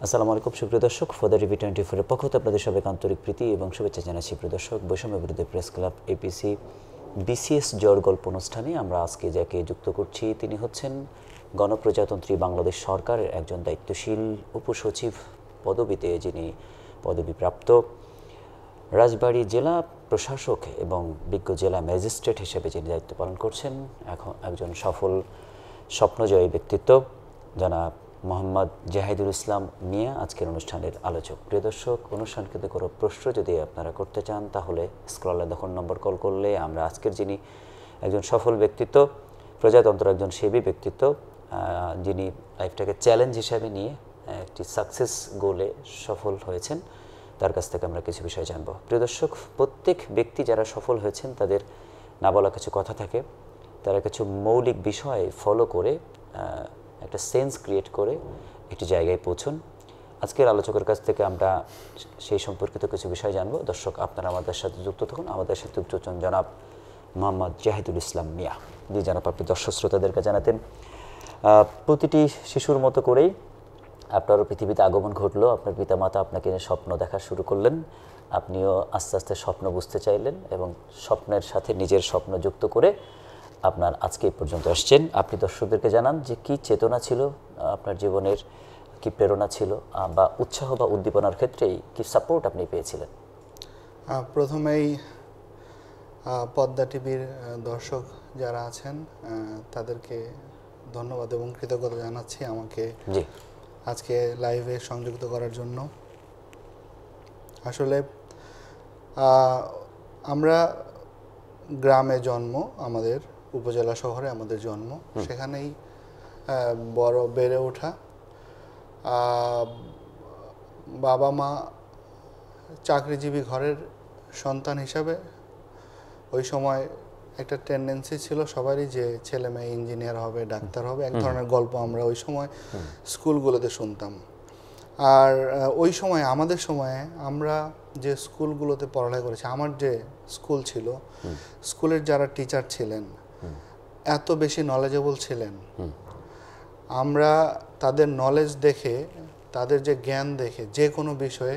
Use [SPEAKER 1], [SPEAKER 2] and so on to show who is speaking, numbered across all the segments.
[SPEAKER 1] আসসালামু আলাইকুম সুপ্রিয় দর্শক, ফর দ্য টিভি 24 এর পক্ষ থেকে আপনাদের সবাইকে আন্তরিক প্রীতি এবং শুভেচ্ছা জানাচ্ছি। প্রিয় দর্শক, বৈষম্য বিরোধী প্রেস ক্লাব এপিসি বিসিএস জোর গল্প অনুষ্ঠানে আমরা আজকে যাকে যুক্ত করছি তিনি হচ্ছেন গণপ্রজাতন্ত্রী বাংলাদেশ সরকারের একজন দায়িত্বশীল উপসচিব পদবিতে যিনি পদবিপ্রাপ্ত, রাজবাড়ী জেলা প্রশাসক এবং বিজ্ঞ জেলা ম্যাজিস্ট্রেট হিসেবে যিনি দায়িত্ব পালন করছেন, এখন একজন সফল স্বপ্নজয়ী ব্যক্তিত্ব জনাব মোহাম্মদ জাহিদুল ইসলাম মিয়া আজকের অনুষ্ঠানের আলোচক। প্রিয় দর্শক, অনুষ্ঠানকে কোনো প্রশ্ন যদি আপনারা করতে চান তাহলে স্ক্রলে দেখুন নম্বর কল করলে আমরা আজকের যিনি একজন সফল ব্যক্তিত্ব, প্রজাতন্ত্র একজন সেবী ব্যক্তিত্ব, যিনি লাইফটাকে চ্যালেঞ্জ হিসাবে নিয়ে একটি সাকসেস গোলে সফল হয়েছেন, তার কাছ থেকে আমরা কিছু বিষয় জানব। প্রিয় দর্শক, প্রত্যেক ব্যক্তি যারা সফল হয়েছেন তাদের না বলা কিছু কথা থাকে, তারা কিছু মৌলিক বিষয় ফলো করে একটা সেন্স ক্রিয়েট করে একটি জায়গায় পৌঁছন। আজকের আলোচকের কাছ থেকে আমরা সেই সম্পর্কিত কিছু বিষয় জানব। দর্শক, আপনারা আমাদের সাথে যুক্ত থাকুন। আমাদের সাথে যুক্ত হচ্ছেন জনাব মোহাম্মদ জাহিদুল ইসলাম মিয়া। জি জনাব, আপনি দর্শক শ্রোতাদেরকে জানাতেন প্রতিটি শিশুর মতো করেই আপনারও পৃথিবীতে আগমন ঘটলো, আপনার পিতামাতা আপনাকে নিয়ে স্বপ্ন দেখা শুরু করলেন, আপনিও আস্তে আস্তে স্বপ্ন বুঝতে চাইলেন এবং স্বপ্নের সাথে নিজের স্বপ্ন যুক্ত করে আপনার আজকে এই পর্যন্ত আসছেন। আপনি দর্শকদেরকে জানান যে কি চেতনা ছিল আপনার জীবনের, কি প্রেরণা ছিল বা উৎসাহ বা উদ্দীপনার ক্ষেত্রেই কি সাপোর্ট আপনি পেয়েছিলেন?
[SPEAKER 2] প্রথমেই পদ্মা টিভির দর্শক যারা আছেন তাদেরকে ধন্যবাদ এবং কৃতজ্ঞতা জানাচ্ছি আমাকে আজকে লাইভে সংযুক্ত করার জন্য। আসলে আমরা গ্রামে জন্ম, আমাদের উপজেলা শহরে আমাদের জন্ম, সেখানেই বড় বেড়ে ওঠা। বাবা মা চাকরিজীবী ঘরের সন্তান হিসাবে ওই সময় একটা টেন্ডেন্সি ছিল সবারই যে ছেলে মেয়ে ইঞ্জিনিয়ার হবে, ডাক্তার হবে, এক ধরনের গল্প আমরা ওই সময় স্কুলগুলোতে শুনতাম। আর ওই সময় আমাদের সময়ে আমরা যে স্কুলগুলোতে পড়ালেখা করেছি, আমার যে স্কুল ছিল, স্কুলের যারা টিচার ছিলেন এত বেশি নলেজেবল ছিলেন, আমরা তাদের নলেজ দেখে, তাদের যে জ্ঞান দেখে যে কোনো বিষয়ে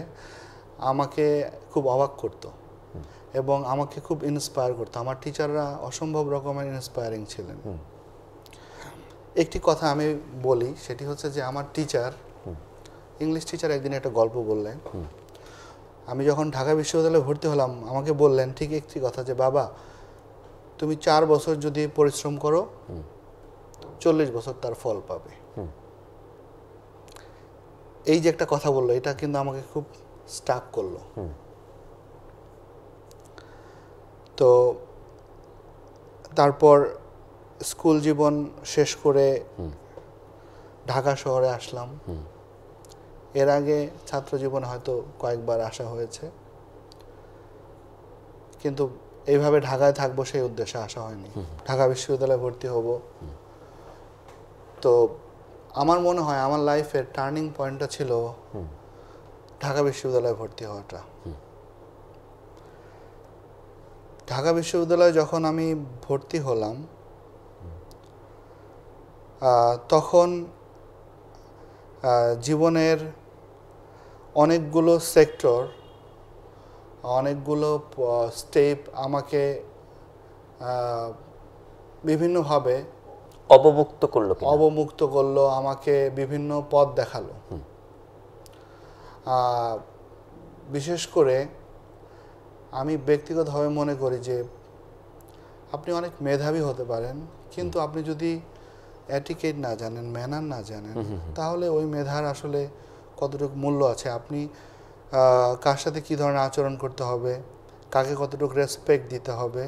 [SPEAKER 2] আমাকে খুব অবাক করতো এবং আমাকে খুব ইন্সপায়ার করতো। আমার টিচাররা অসম্ভব রকমের ইন্সপায়ারিং ছিলেন। একটি কথা আমি বলি, সেটি হচ্ছে যে আমার টিচার, ইংলিশ টিচার, একদিন একটা গল্প বললেন। আমি যখন ঢাকা বিশ্ববিদ্যালয়ে ভর্তি হলাম আমাকে বললেন ঠিক একটি কথা যে বাবা, তুমি 4 বছর যদি পরিশ্রম করো 40 বছর তার ফল পাবে। এই যে একটা কথা বললো, এটা কিন্তু আমাকে খুব স্টাক করলো। তো তারপর স্কুল জীবন শেষ করে ঢাকা শহরে আসলাম। এর আগে ছাত্র জীবনে হয়তো কয়েকবার আসা হয়েছে, কিন্তু এইভাবে ঢাকায় থাকবো সেই উদ্দেশ্যে আসা হয়নি। ঢাকা বিশ্ববিদ্যালয়ে ভর্তি হব। তো আমার মনে হয় আমার লাইফের টার্নিং পয়েন্টটা ছিল ঢাকা বিশ্ববিদ্যালয়ে ভর্তি হওয়াটা। ঢাকা বিশ্ববিদ্যালয়ে যখন আমি ভর্তি হলাম তখন জীবনের অনেকগুলো সেক্টর, অনেকগুলো স্টেপ আমাকে বিভিন্নভাবে অবমুক্ত করলো, আমাকে বিভিন্ন পথ দেখালো। বিশেষ করে আমি ব্যক্তিগতভাবে মনে করি যে আপনি অনেক মেধাবী হতে পারেন, কিন্তু আপনি যদি এটিকেট না জানেন, ম্যানার না জানেন, তাহলে ওই মেধার আসলে কতটুকু মূল্য আছে, আপনি কার সাথে কী ধরনের আচরণ করতে হবে, কাকে কতটুকু রেসপেক্ট দিতে হবে,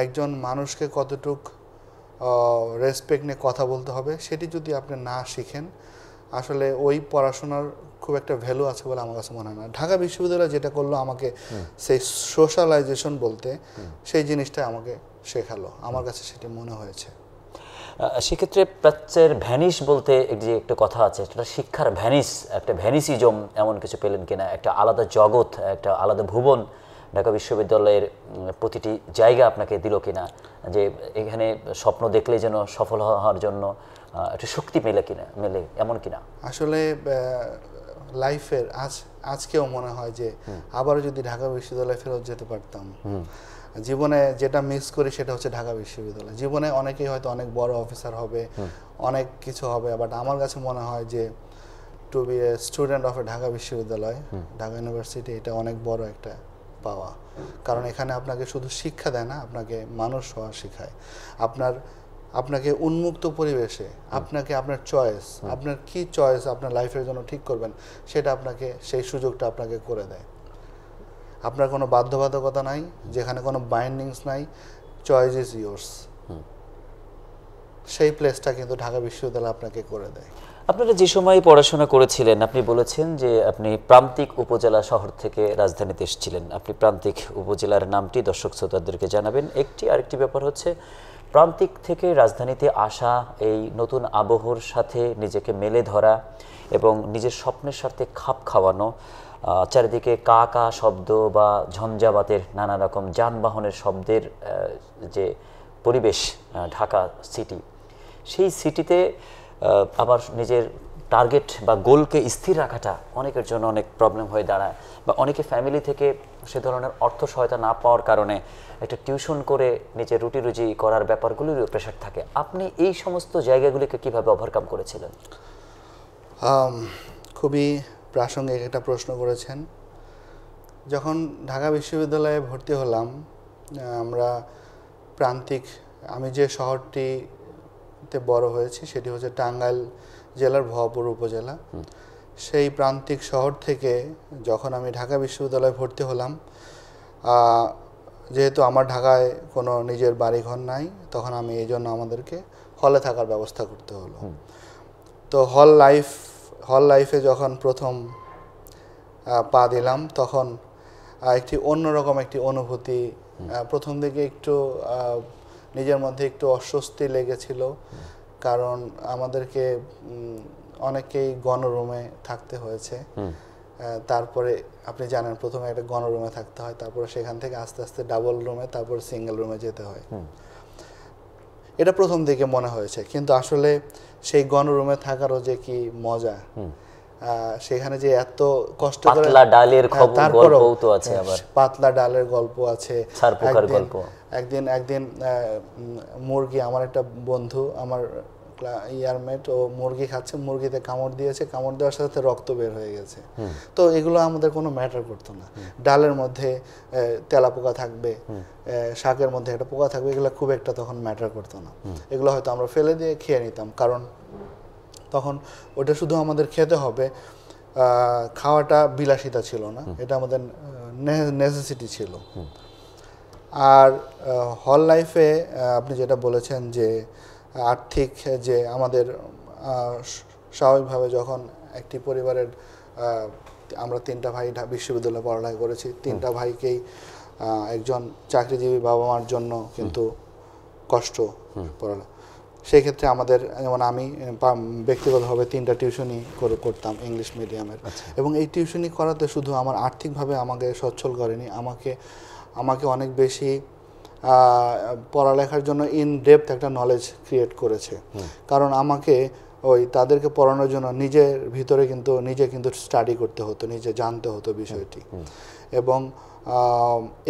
[SPEAKER 2] একজন মানুষকে কতটুক রেসপেক্ট নিয়ে কথা বলতে হবে, সেটি যদি আপনি না শিখেন আসলে ওই পড়াশোনার খুব একটা ভ্যালু আছে বলে আমার কাছে মনে হয় না। ঢাকা বিশ্ববিদ্যালয় যেটা করলো আমাকে সেই সোশ্যালাইজেশন বলতে, সেই জিনিসটা আমাকে শেখালো, আমার কাছে সেটি মনে হয়েছে।
[SPEAKER 1] সেক্ষেত্রে প্রাচ্যের ভ্যানিশ বলতে যে একটা কথা আছে, সেটা শিক্ষার ভ্যানিশ, একটা ভ্যানিসিজম এমন কিছু পেলেন কিনা, একটা আলাদা জগৎ, একটা আলাদা ভুবন ঢাকা বিশ্ববিদ্যালয়ের প্রতিটি জায়গা আপনাকে দিল কিনা, যে এখানে স্বপ্ন দেখলে যেন সফল হওয়ার জন্য একটা শক্তি মেলে কিনা, মেলে এমন কিনা?
[SPEAKER 2] আসলে লাইফের আজকেও মনে হয় যে আবারও যদি ঢাকা বিশ্ববিদ্যালয়ে ফেরত যেতে পারতাম, জীবনে যেটা মিস করি সেটা হচ্ছে ঢাকা বিশ্ববিদ্যালয়। জীবনে অনেকেই হয়তো অনেক বড় অফিসার হবে, অনেক কিছু হবে, বাট আমার কাছে মনে হয় যে to be a student of a Dhaka বিশ্ববিদ্যালয়, ঢাকা ইউনিভার্সিটি, এটা অনেক বড় একটা পাওয়া। কারণ এখানে আপনাকে শুধু শিক্ষা দেয় না, আপনাকে মানুষ হওয়া শেখায়। আপনাকে উন্মুক্ত পরিবেশে আপনাকে আপনার চয়েস, আপনার কি চয়েস আপনার লাইফের জন্য ঠিক করবেন সেটা আপনাকে, সেই সুযোগটা আপনাকে করে দেয়। আপনার কোনো বাধ্যবাধকতা নাই, যেখানে কোনো বাইন্ডিংস নাই, চয়েস ইজ ইয়োর্স। সেই প্লেসটা কিন্তু ঢাকা বিশ্ববিদ্যালয় আপনাকে করে দেয়।
[SPEAKER 1] আপনারা যে সময় পড়াশোনা করেছিলেন, আপনি বলেছেন যে আপনি প্রান্তিক উপজেলা শহর থেকে রাজধানীতে এসেছিলেন। আপনি প্রান্তিক উপজেলার নামটি দর্শক শ্রোতাদেরকে জানাবেন। আরেকটি ব্যাপার হচ্ছে প্রান্তিক থেকে রাজধানীতে আসা, এই নতুন আবহাওয়ার সাথে নিজেকে মেলে ধরা এবং নিজের স্বপ্নের সাথে খাপ খাওয়ানো, চারিদিকে কা কা শব্দ বা ঝঞ্ঝাবাতের নানা রকম যানবাহনের শব্দের যে পরিবেশ ঢাকা সিটি, সেই সিটিতে আবার নিজের টার্গেট বা গোলকে স্থির রাখাটা অনেকের জন্য অনেক প্রবলেম হয়ে দাঁড়ায়, বা অনেকে ফ্যামিলি থেকে সে ধরনের অর্থ সহায়তা না পাওয়ার কারণে একটা টিউশন করে নিজের রুটি রুজি করার ব্যাপারগুলিরও প্রেশার থাকে। আপনি এই সমস্ত জায়গাগুলিকে কিভাবে ওভারকাম করেছিলেন?
[SPEAKER 2] খুবই প্রাসঙ্গিক একটা প্রশ্ন করেছেন। যখন ঢাকা বিশ্ববিদ্যালয়ে ভর্তি হলাম, আমরা প্রান্তিক, আমি যে শহরটিতে বড় হয়েছি সেটি হচ্ছে টাঙ্গাইল জেলার ভবাপুর উপজেলা। সেই প্রান্তিক শহর থেকে যখন আমি ঢাকা বিশ্ববিদ্যালয়ে ভর্তি হলাম, যেহেতু আমার ঢাকায় কোনো নিজের বাড়িঘর নাই, তখন আমি এই জন্য আমাদেরকে হলে থাকার ব্যবস্থা করতে হলো। তো হল লাইফে যখন প্রথম পা দিলাম, তখন একটি অন্যরকম একটি অনুভূতি। প্রথম দিকে একটু নিজের মধ্যে একটু অস্বস্তি লেগেছিল, কারণ আমাদেরকে অনেকেই গণরুমে থাকতে হয়েছে। তারপরে আপনি জানেন প্রথমে একটা গণরুমে থাকতে হয়, তারপরে সেখান থেকে আস্তে আস্তে ডাবল রুমে, তারপর সিঙ্গেল রুমে যেতে হয়। এটা প্রথম দিকে মনে হয়েছে, কিন্তু আসলে সেই গণরুমে থাকারও যে কি মজা, সেখানে যে এত কষ্ট করে
[SPEAKER 1] পাতলা ডালের গল্পও তো আছে, আবার
[SPEAKER 2] পাতলা ডালের গল্প আছে,
[SPEAKER 1] ছারপোকার গল্প।
[SPEAKER 2] একদিন মুরগি, আমার একটা বন্ধু, আমার ইয়ারমেট, ও মুরগি খাচ্ছে, মুরগিতে কামড় দিয়েছে, কামড় দেওয়ার সাথে সাথে রক্ত বের হয়ে গেছে। তো এগুলো আমাদের কোনো ম্যাটার করতো না। ডালের মধ্যে তেলাপোকা থাকবে, শাকের মধ্যে একটা পোকা থাকবে, এগুলো খুব একটা তখন ম্যাটার করতো না। এগুলো হয়তো আমরা ফেলে দিয়ে খেয়ে নিতাম, কারণ তখন ওটা শুধু আমাদের খেতে হবে, খাওয়াটা বিলাসিতা ছিল না, এটা আমাদের নেসেসিটি ছিল। আর হল লাইফে আপনি যেটা বলেছেন যে আর্থিক, যে আমাদের স্বাভাবিকভাবে যখন একটি পরিবারের, আমরা তিনটা ভাই বিশ্ববিদ্যালয়ে পড়ালেখা করেছি, তিনটা ভাইকেই একজন চাকরিজীবী বাবা মার জন্য কিন্তু কষ্ট পড়ালেখা। সেই ক্ষেত্রে আমাদের, যেমন আমি ব্যক্তিগতভাবে 3টা টিউশনি করতাম ইংলিশ মিডিয়ামের, এবং এই টিউশনি করাতে শুধু আমার আর্থিকভাবে আমাকে সচ্ছল করেনি, আমাকে অনেক বেশি পড়ালেখার জন্য ইন ডেপথ একটা নলেজ ক্রিয়েট করেছে। কারণ আমাকে তাদেরকে পড়ানোর জন্য নিজের ভিতরে নিজে কিন্তু স্টাডি করতে হতো, নিজে জানতে হতো বিষয়টি। এবং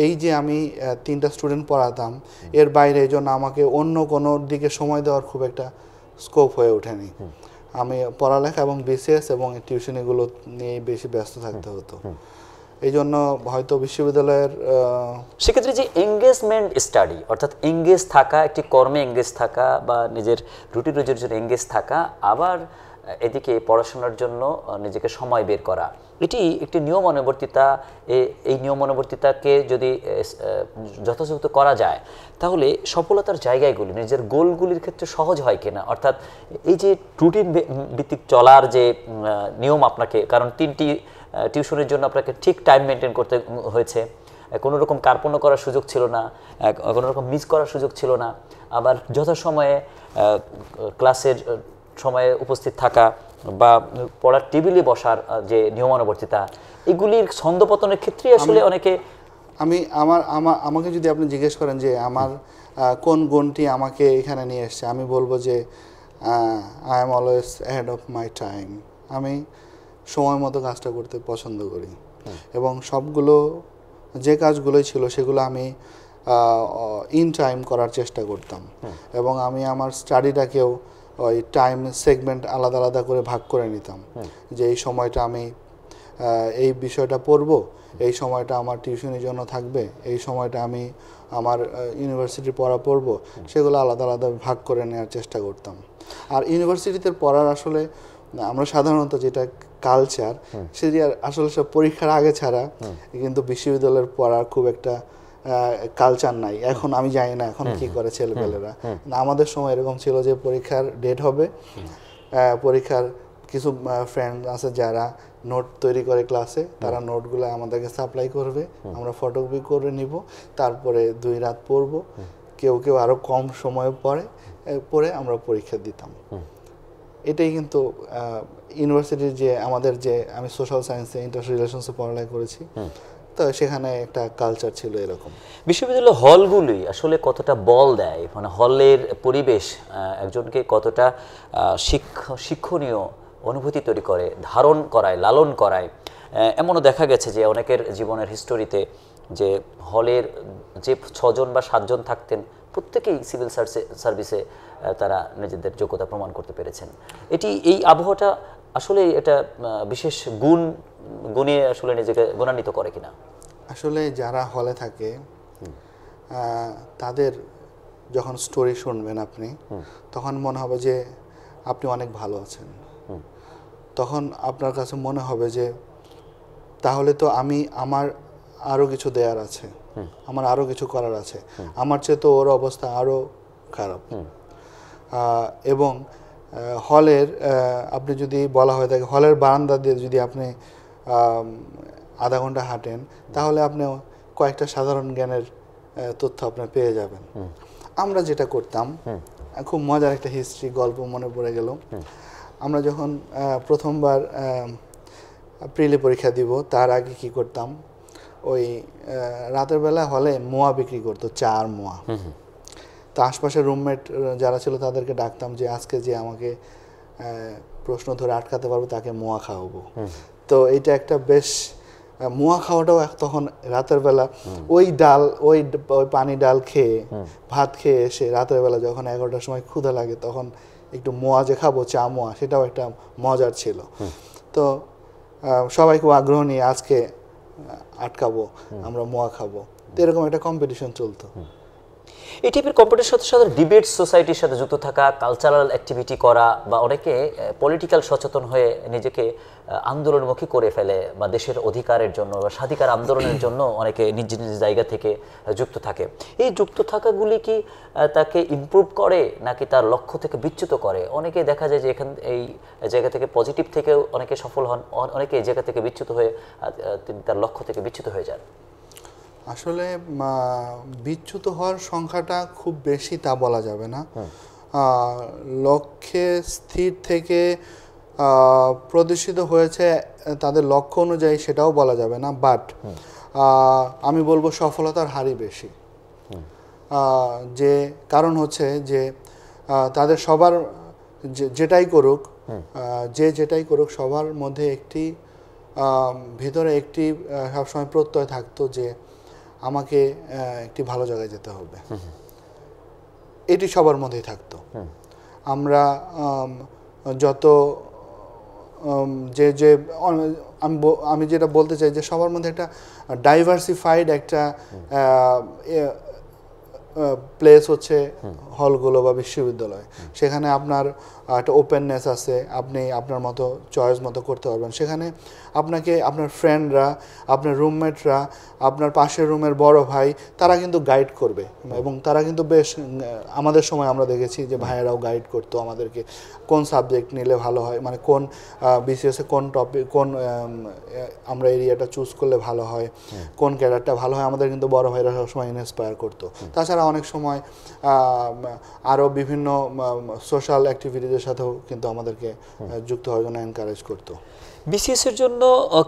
[SPEAKER 2] এই যে আমি 3টা স্টুডেন্ট পড়াতাম, এর বাইরে এই জন্য আমাকে অন্য কোনো দিকে সময় দেওয়ার খুব একটা স্কোপ হয়ে ওঠেনি। আমি পড়ালেখা এবং বিসিএস এবং টিউশনিগুলো নিয়ে বেশি ব্যস্ত থাকতে হতো। এই জন্য হয়তো বিশ্ববিদ্যালয়ের
[SPEAKER 1] সেক্ষেত্রে যে এঙ্গেজমেন্ট স্টাডি, অর্থাৎ এঙ্গেজ থাকা, একটি কর্মে এঙ্গেজ থাকা বা নিজের রুটি রুজির জন্য এঙ্গেজ থাকা, আবার এদিকে পড়াশোনার জন্য নিজেকে সময় বের করা, এটি একটি নিয়মানুবর্তিতা। এই নিয়মানুবর্তিতাকে যদি যথাযথ করা যায়, তাহলে সফলতার জায়গাগুলি নিজের গোলগুলির ক্ষেত্রে সহজ হয় কিনা। অর্থাৎ এই যে রুটিন ভিত্তিক চলার যে নিয়ম আপনাকে, কারণ 3টি টিউশনের জন্য আপনাকে ঠিক টাইম মেনটেন করতে হয়েছে, কোনো রকম কার্পণ্য করার সুযোগ ছিল না, কোনো রকম মিস করার সুযোগ ছিল না, আবার যথাসময়ে ক্লাসের সময়ে উপস্থিত থাকা বা পড়ার টেবিলে বসার যে নিয়মানুবর্তিতা, এগুলির ছন্দপতনের ক্ষেত্রে আসলে অনেকে,
[SPEAKER 2] আমাকে যদি আপনি জিজ্ঞেস করেন যে আমার কোন গুণটি আমাকে এখানে নিয়ে এসছে, আমি বলবো যে I am always ahead of my time. আমি সময় মতো কাজটা করতে পছন্দ করি এবং সবগুলো যে কাজগুলোই ছিল সেগুলো আমি ইন টাইম করার চেষ্টা করতাম এবং আমি আমার স্টাডিটাকেও ওই টাইম সেগমেন্ট আলাদা আলাদা করে ভাগ করে নিতাম যে এই সময়টা আমি এই বিষয়টা পড়বো, এই সময়টা আমার টিউশনের জন্য থাকবে, এই সময়টা আমি আমার ইউনিভার্সিটির পড়া পড়বো, সেগুলো আলাদা আলাদা ভাগ করে নেওয়ার চেষ্টা করতাম। আর ইউনিভার্সিটিতে পড়ার আসলে আমরা সাধারণত যেটা কালচার সেটি আসলে সব পরীক্ষার আগে ছাড়া কিন্তু বিশ্ববিদ্যালয়ের পড়ার খুব একটা কালচার নাই। এখন আমি জানি না এখন কি করে ছেলেপেলেরা, আমাদের সময় এরকম ছিল যে পরীক্ষার ডেট হবে, পরীক্ষার কিছু ফ্রেন্ড আছে যারা নোট তৈরি করে ক্লাসে, তারা নোটগুলো আমাদেরকে সাপ্লাই করবে, আমরা ফটোকপি করে নিব, তারপরে 2 রাত পড়বো, কেউ কেউ আরও কম সময় পড়ে আমরা পরীক্ষা দিতাম। এটাই কিন্তু ইউনিভার্সিটির যে আমাদের যে আমি সোশ্যাল সায়েন্সে ইন্টারন্যাশনাল রিলেশনসে পড়ালেখা করেছি, তো সেখানে একটা কালচার ছিল এরকম।
[SPEAKER 1] বিশ্ববিদ্যালয় হলগুলি আসলে কতটা বল দেয়, মানে হলের পরিবেশ একজনকে কতটা শিক্ষণীয় অনুভূতি তৈরি করে, ধারণ করায়, লালন করায়। এমনও দেখা গেছে যে অনেকের জীবনের হিস্টোরিতে যে হলের যে 6 জন বা 7 জন থাকতেন প্রত্যেকেই সিভিল সার্ভিসে তারা নিজেদের যোগ্যতা প্রমাণ করতে পেরেছেন। এই আবহাওয়াটা আসলে এটা বিশেষ গুণে আসলে নিজেকে গুণান্বিত করে কিনা?
[SPEAKER 2] আসলে যারা হলে থাকে তাদের যখন স্টোরি শুনবেন আপনি, তখন মনে হবে যে আপনি অনেক ভালো আছেন। তখন আপনার কাছে মনে হবে যে তাহলে তো আমার আরও কিছু দেয়ার আছে, আমার আরও কিছু করার আছে, আমার চেয়ে তো ওর অবস্থা আরও খারাপ। এবং হলের আপনি যদি বলা হয়ে থাকে হলের বারান্দা দিয়ে যদি আপনি আধা ঘন্টা হাঁটেন, তাহলে আপনি কয়েকটা সাধারণ জ্ঞানের তথ্য আপনি পেয়ে যাবেন। আমরা যেটা করতাম, খুব মজার একটা হিস্ট্রি গল্প মনে পড়ে গেল। আমরা যখন প্রথমবার প্রিলি পরীক্ষা দিব, তার আগে কি করতাম, ওই রাতের বেলা হলে মোয়া বিক্রি করতো, চা আর মোয়া। তো আশপাশের রুমমেট যারা ছিল তাদেরকে ডাকতাম যে আজকে যে আমাকে প্রশ্ন ধরে আটকাতে পারবে তাকে মোয়া খাওয়াবো। তো এইটা একটা বেশ, মোয়া খাওয়াটাও তখন রাতের বেলা ওই পানি ডাল খেয়ে ভাত খেয়ে এসে রাতের বেলা যখন 11টার সময় ক্ষুধা লাগে তখন একটু মোয়া যে খাবো, চা মোয়া, সেটাও একটা মজার ছিল। তো সবাই খুব আগ্রহ নিয়ে আজকে আটকাবো, আমরা মোয়া খাবো, তো এরকম একটা কম্পিটিশন চলতো।
[SPEAKER 1] এই টাইপের কম্পিটিশনের সাথে সাথে ডিবেট সোসাইটির সাথে যুক্ত থাকা, কালচারাল অ্যাক্টিভিটি করা, বা অনেকে পলিটিক্যাল সচেতন হয়ে নিজেকে আন্দোলনমুখী করে ফেলে, বা দেশের অধিকারের জন্য বা স্বাধিকার আন্দোলনের জন্য অনেকে নিজ নিজ জায়গা থেকে যুক্ত থাকে। এই যুক্ত থাকাগুলি কি তাকে ইমপ্রুভ করে নাকি তার লক্ষ্য থেকে বিচ্যুত করে? অনেকে দেখা যায় যে এই জায়গা থেকে পজিটিভ থেকেও অনেকে সফল হন, অনেকে এই জায়গা থেকে বিচ্যুত হয়ে তিনি তার লক্ষ্য থেকে বিচ্যুত হয়ে যান।
[SPEAKER 2] আসলে বিচ্যুত হওয়ার সংখ্যাটা খুব বেশি তা বলা যাবে না। লক্ষ্যে স্থির থেকে প্রদর্শিত হয়েছে তাদের লক্ষ্য অনুযায়ী সেটাও বলা যাবে না, বাট আমি বলবো সফলতার হারই বেশি। যে কারণ হচ্ছে যে তাদের সবার যেটাই করুক, যেটাই করুক সবার মধ্যে একটি ভিতরে একটি সবসময় প্রত্যয় থাকতো যে আমাকে একটি ভালো জায়গায় যেতে হবে, এটি সবার মধ্যেই থাকতো। আমরা যত যে আমি যেটা বলতে চাই যে সবার মধ্যে একটা ডাইভার্সিফাইড একটা প্লেস হচ্ছে হলগুলো বা বিশ্ববিদ্যালয়। সেখানে আপনার একটা ওপেননেস আছে, আপনি আপনার মতো চয়েস মতো করতে পারবেন। সেখানে আপনাকে আপনার ফ্রেন্ডরা, আপনার রুমমেটরা, আপনার পাশের রুমের বড় ভাই, তারা কিন্তু গাইড করবে এবং তারা কিন্তু বেশ, আমাদের সময় আমরা দেখেছি যে ভাইয়েরাও গাইড করতো আমাদেরকে কোন সাবজেক্ট নিলে ভালো হয়, মানে কোন বিসিএসে কোন টপিক, কোন আমরা এরিয়াটা চুজ করলে ভালো হয়, কোন ক্যাডারটা ভালো হয়, আমাদের কিন্তু বড় ভাইরা সবসময় ইন্সপায়ার করতো। তাছাড়া অনেক সময় আরও বিভিন্ন সোশ্যাল অ্যাক্টিভিটিদের সাথেও কিন্তু আমাদেরকে যুক্ত হওয়ার জন্য এনকারেজ করতো।
[SPEAKER 1] বিসিএস এর জন্য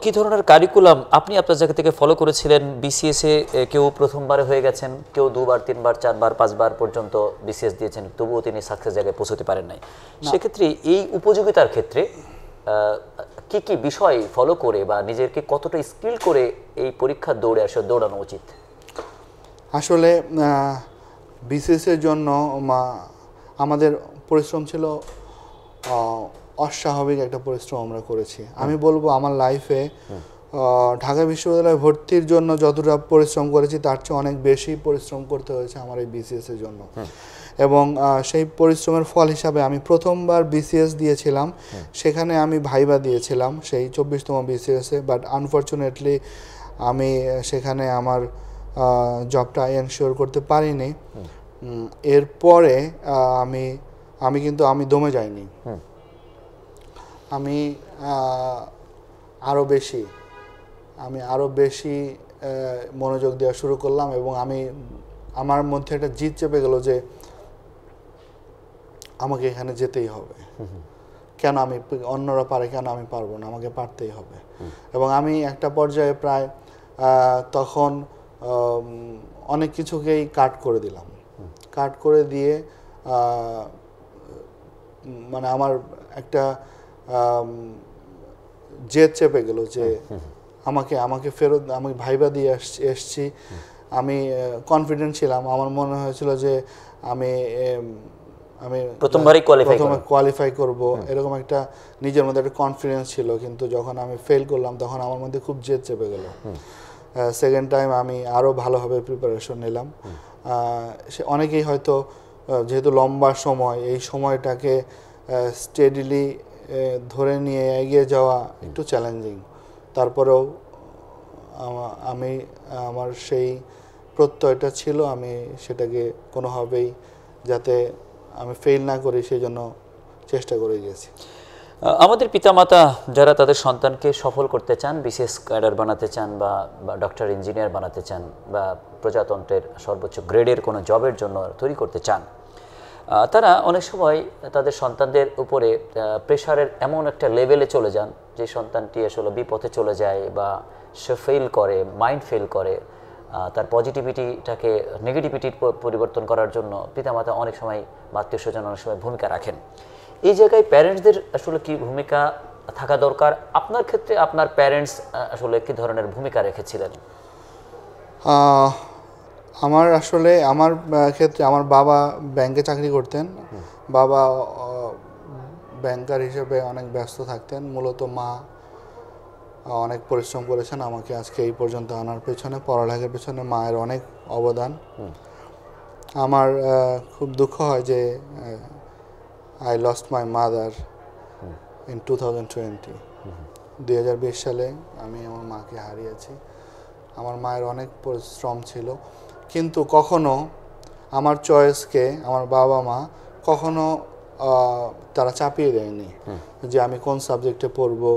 [SPEAKER 1] কি ধরনের কারিকুলাম আপনি আপনার জায়গা থেকে ফলো করেছিলেন? বিসিএস এ কেউ প্রথমবারে হয়ে গেছেন, কেউ 2 বার 3 বার 4 বার 5 বার পর্যন্ত বিসিএস দিয়েছেন, তবুও তিনি সাকসেস জায়গায় পৌঁছতে পারেন নাই। সেক্ষেত্রে এই উপযোগিতার ক্ষেত্রে কি কি বিষয় ফলো করে বা নিজেকে কতটা স্কিল করে এই পরীক্ষার দৌড়ে আসলে দৌড়ানো উচিত?
[SPEAKER 2] আসলে বিসিএস এর জন্য আমাদের পরিশ্রম ছিল অস্বাভাবিক একটা পরিশ্রম আমরা করেছি। আমি বলবো আমার লাইফে ঢাকা বিশ্ববিদ্যালয়ে ভর্তির জন্য যতটা পরিশ্রম করেছি তার চেয়ে অনেক বেশি পরিশ্রম করতে হয়েছে আমার এই বিসিএস এর জন্য। এবং সেই পরিশ্রমের ফল হিসাবে আমি প্রথমবার বিসিএস দিয়েছিলাম, সেখানে আমি ভাইবা দিয়েছিলাম সেই 24তম বিসিএসে, বাট আনফর্চুনেটলি আমি সেখানে আমার জবটা এনশিওর করতে পারিনি। এরপরে আমি দমে যাইনি, আমি আরও বেশি মনোযোগ দেওয়া শুরু করলাম এবং আমার মধ্যে একটা জিদ চেপে গেল যে আমাকে এখানে যেতেই হবে। কেন অন্যরা পারে, কেন আমি পারবো না? আমাকে পারতেই হবে। এবং আমি একটা পর্যায়ে প্রায় তখন অনেক কিছুকেই কাট করে দিলাম। কাট করে দিয়ে মানে আমার একটা জেদ চেপে গেল যে আমাকে ফেরত, আমি ভাইবা দিয়ে এসছি, আমি কনফিডেন্ট ছিলাম, আমার মনে হয়েছিল যে আমি
[SPEAKER 1] প্রথমে
[SPEAKER 2] কোয়ালিফাই করব, এরকম একটা নিজের মধ্যে একটা কনফিডেন্স ছিল। কিন্তু যখন আমি ফেল করলাম তখন আমার মধ্যে খুব জেদ চেপে গেল। সেকেন্ড টাইম আমি আরও ভালোভাবে প্রিপারেশন নিলাম। অনেকেই হয়তো, যেহেতু লম্বা সময়, এই সময়টাকে স্টেডিলি ধরে নিয়ে এগিয়ে যাওয়া একটু চ্যালেঞ্জিং, তারপরেও আমার সেই প্রত্যয়টা ছিল, আমি সেটাকে কোনোভাবেই যাতে আমি ফেল না করি সেই জন্য চেষ্টা করে গিয়েছি।
[SPEAKER 1] আমাদের পিতামাতা যারা তাদের সন্তানকে সফল করতে চান, বিসিএস ক্যাডার বানাতে চান বা ডক্টর ইঞ্জিনিয়ার বানাতে চান বা প্রজাতন্ত্রের সর্বোচ্চ গ্রেডের কোনো জবের জন্য তৈরি করতে চান, তারা অনেক সময় তাদের সন্তানদের উপরে প্রেশারের এমন একটা লেভেলে চলে যান যে সন্তানটি আসলে বিপথে চলে যায় বা সে ফেল করে, মাইন্ড ফেল করে। তার পজিটিভিটিটাকে নেগেটিভিটির পরিবর্তন করার জন্য পিতামাতা অনেক সময় বা আত্মীয় স্বজন অনেক সময় ভূমিকা রাখেন। এই জায়গায় প্যারেন্টসদের আসলে কি ভূমিকা থাকা দরকার? আপনার ক্ষেত্রে আপনার প্যারেন্টস আসলে কি ধরনের ভূমিকা রেখেছিলেন?
[SPEAKER 2] আমার ক্ষেত্রে আমার বাবা ব্যাংকে চাকরি করতেন। বাবা ব্যাংকার হিসেবে অনেক ব্যস্ত থাকতেন। মূলত মা অনেক পরিশ্রম করেছেন আমাকে আজকে এই পর্যন্ত আনার পেছনে, পড়ালেখার পেছনে মায়ের অনেক অবদান। আমার খুব দুঃখ হয় যে I lost my mother in 2020. 2020 সালে আমি আমার মাকে হারিয়েছি। আমার মায়ের অনেক পরিশ্রম ছিল, কিন্তু কখনো আমার চয়েসকে আমার বাবা মা কখনো তারা চাপিয়ে দেয়নি যে আমি কোন সাবজেক্টে পড়বো,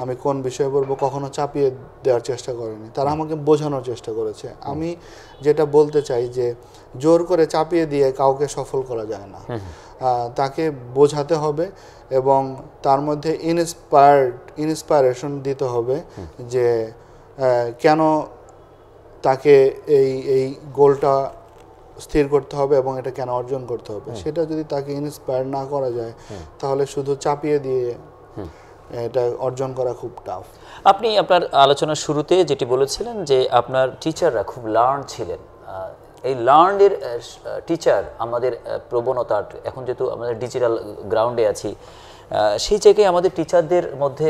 [SPEAKER 2] আমি কোন বিষয়ে পড়বো, কখনো চাপিয়ে দেওয়ার চেষ্টা করেনি। তারা আমাকে বোঝানোর চেষ্টা করেছে। আমি যেটা বলতে চাই যে জোর করে চাপিয়ে দিয়ে কাউকে সফল করা যায় না, তাকে বোঝাতে হবে এবং তার মধ্যে ইন্সপায়ারেশন দিতে হবে যে কেন তাকে এই গোলটা স্থির করতে হবে এবং এটা কেন অর্জন করতে হবে। সেটা যদি তাকে ইন্সপায়ার না করা যায় তাহলে শুধু চাপিয়ে দিয়ে এটা অর্জন করা খুব টাফ।
[SPEAKER 1] আপনি আপনার আলোচনার শুরুতে যেটি বলেছিলেন যে আপনার টিচাররা খুব লার্ন ছিলেন। এই লার্নের টিচার আমাদের প্রবণতা, এখন যেহেতু আমাদের ডিজিটাল গ্রাউন্ডে আছি, সেই জায়গায় আমাদের টিচারদের মধ্যে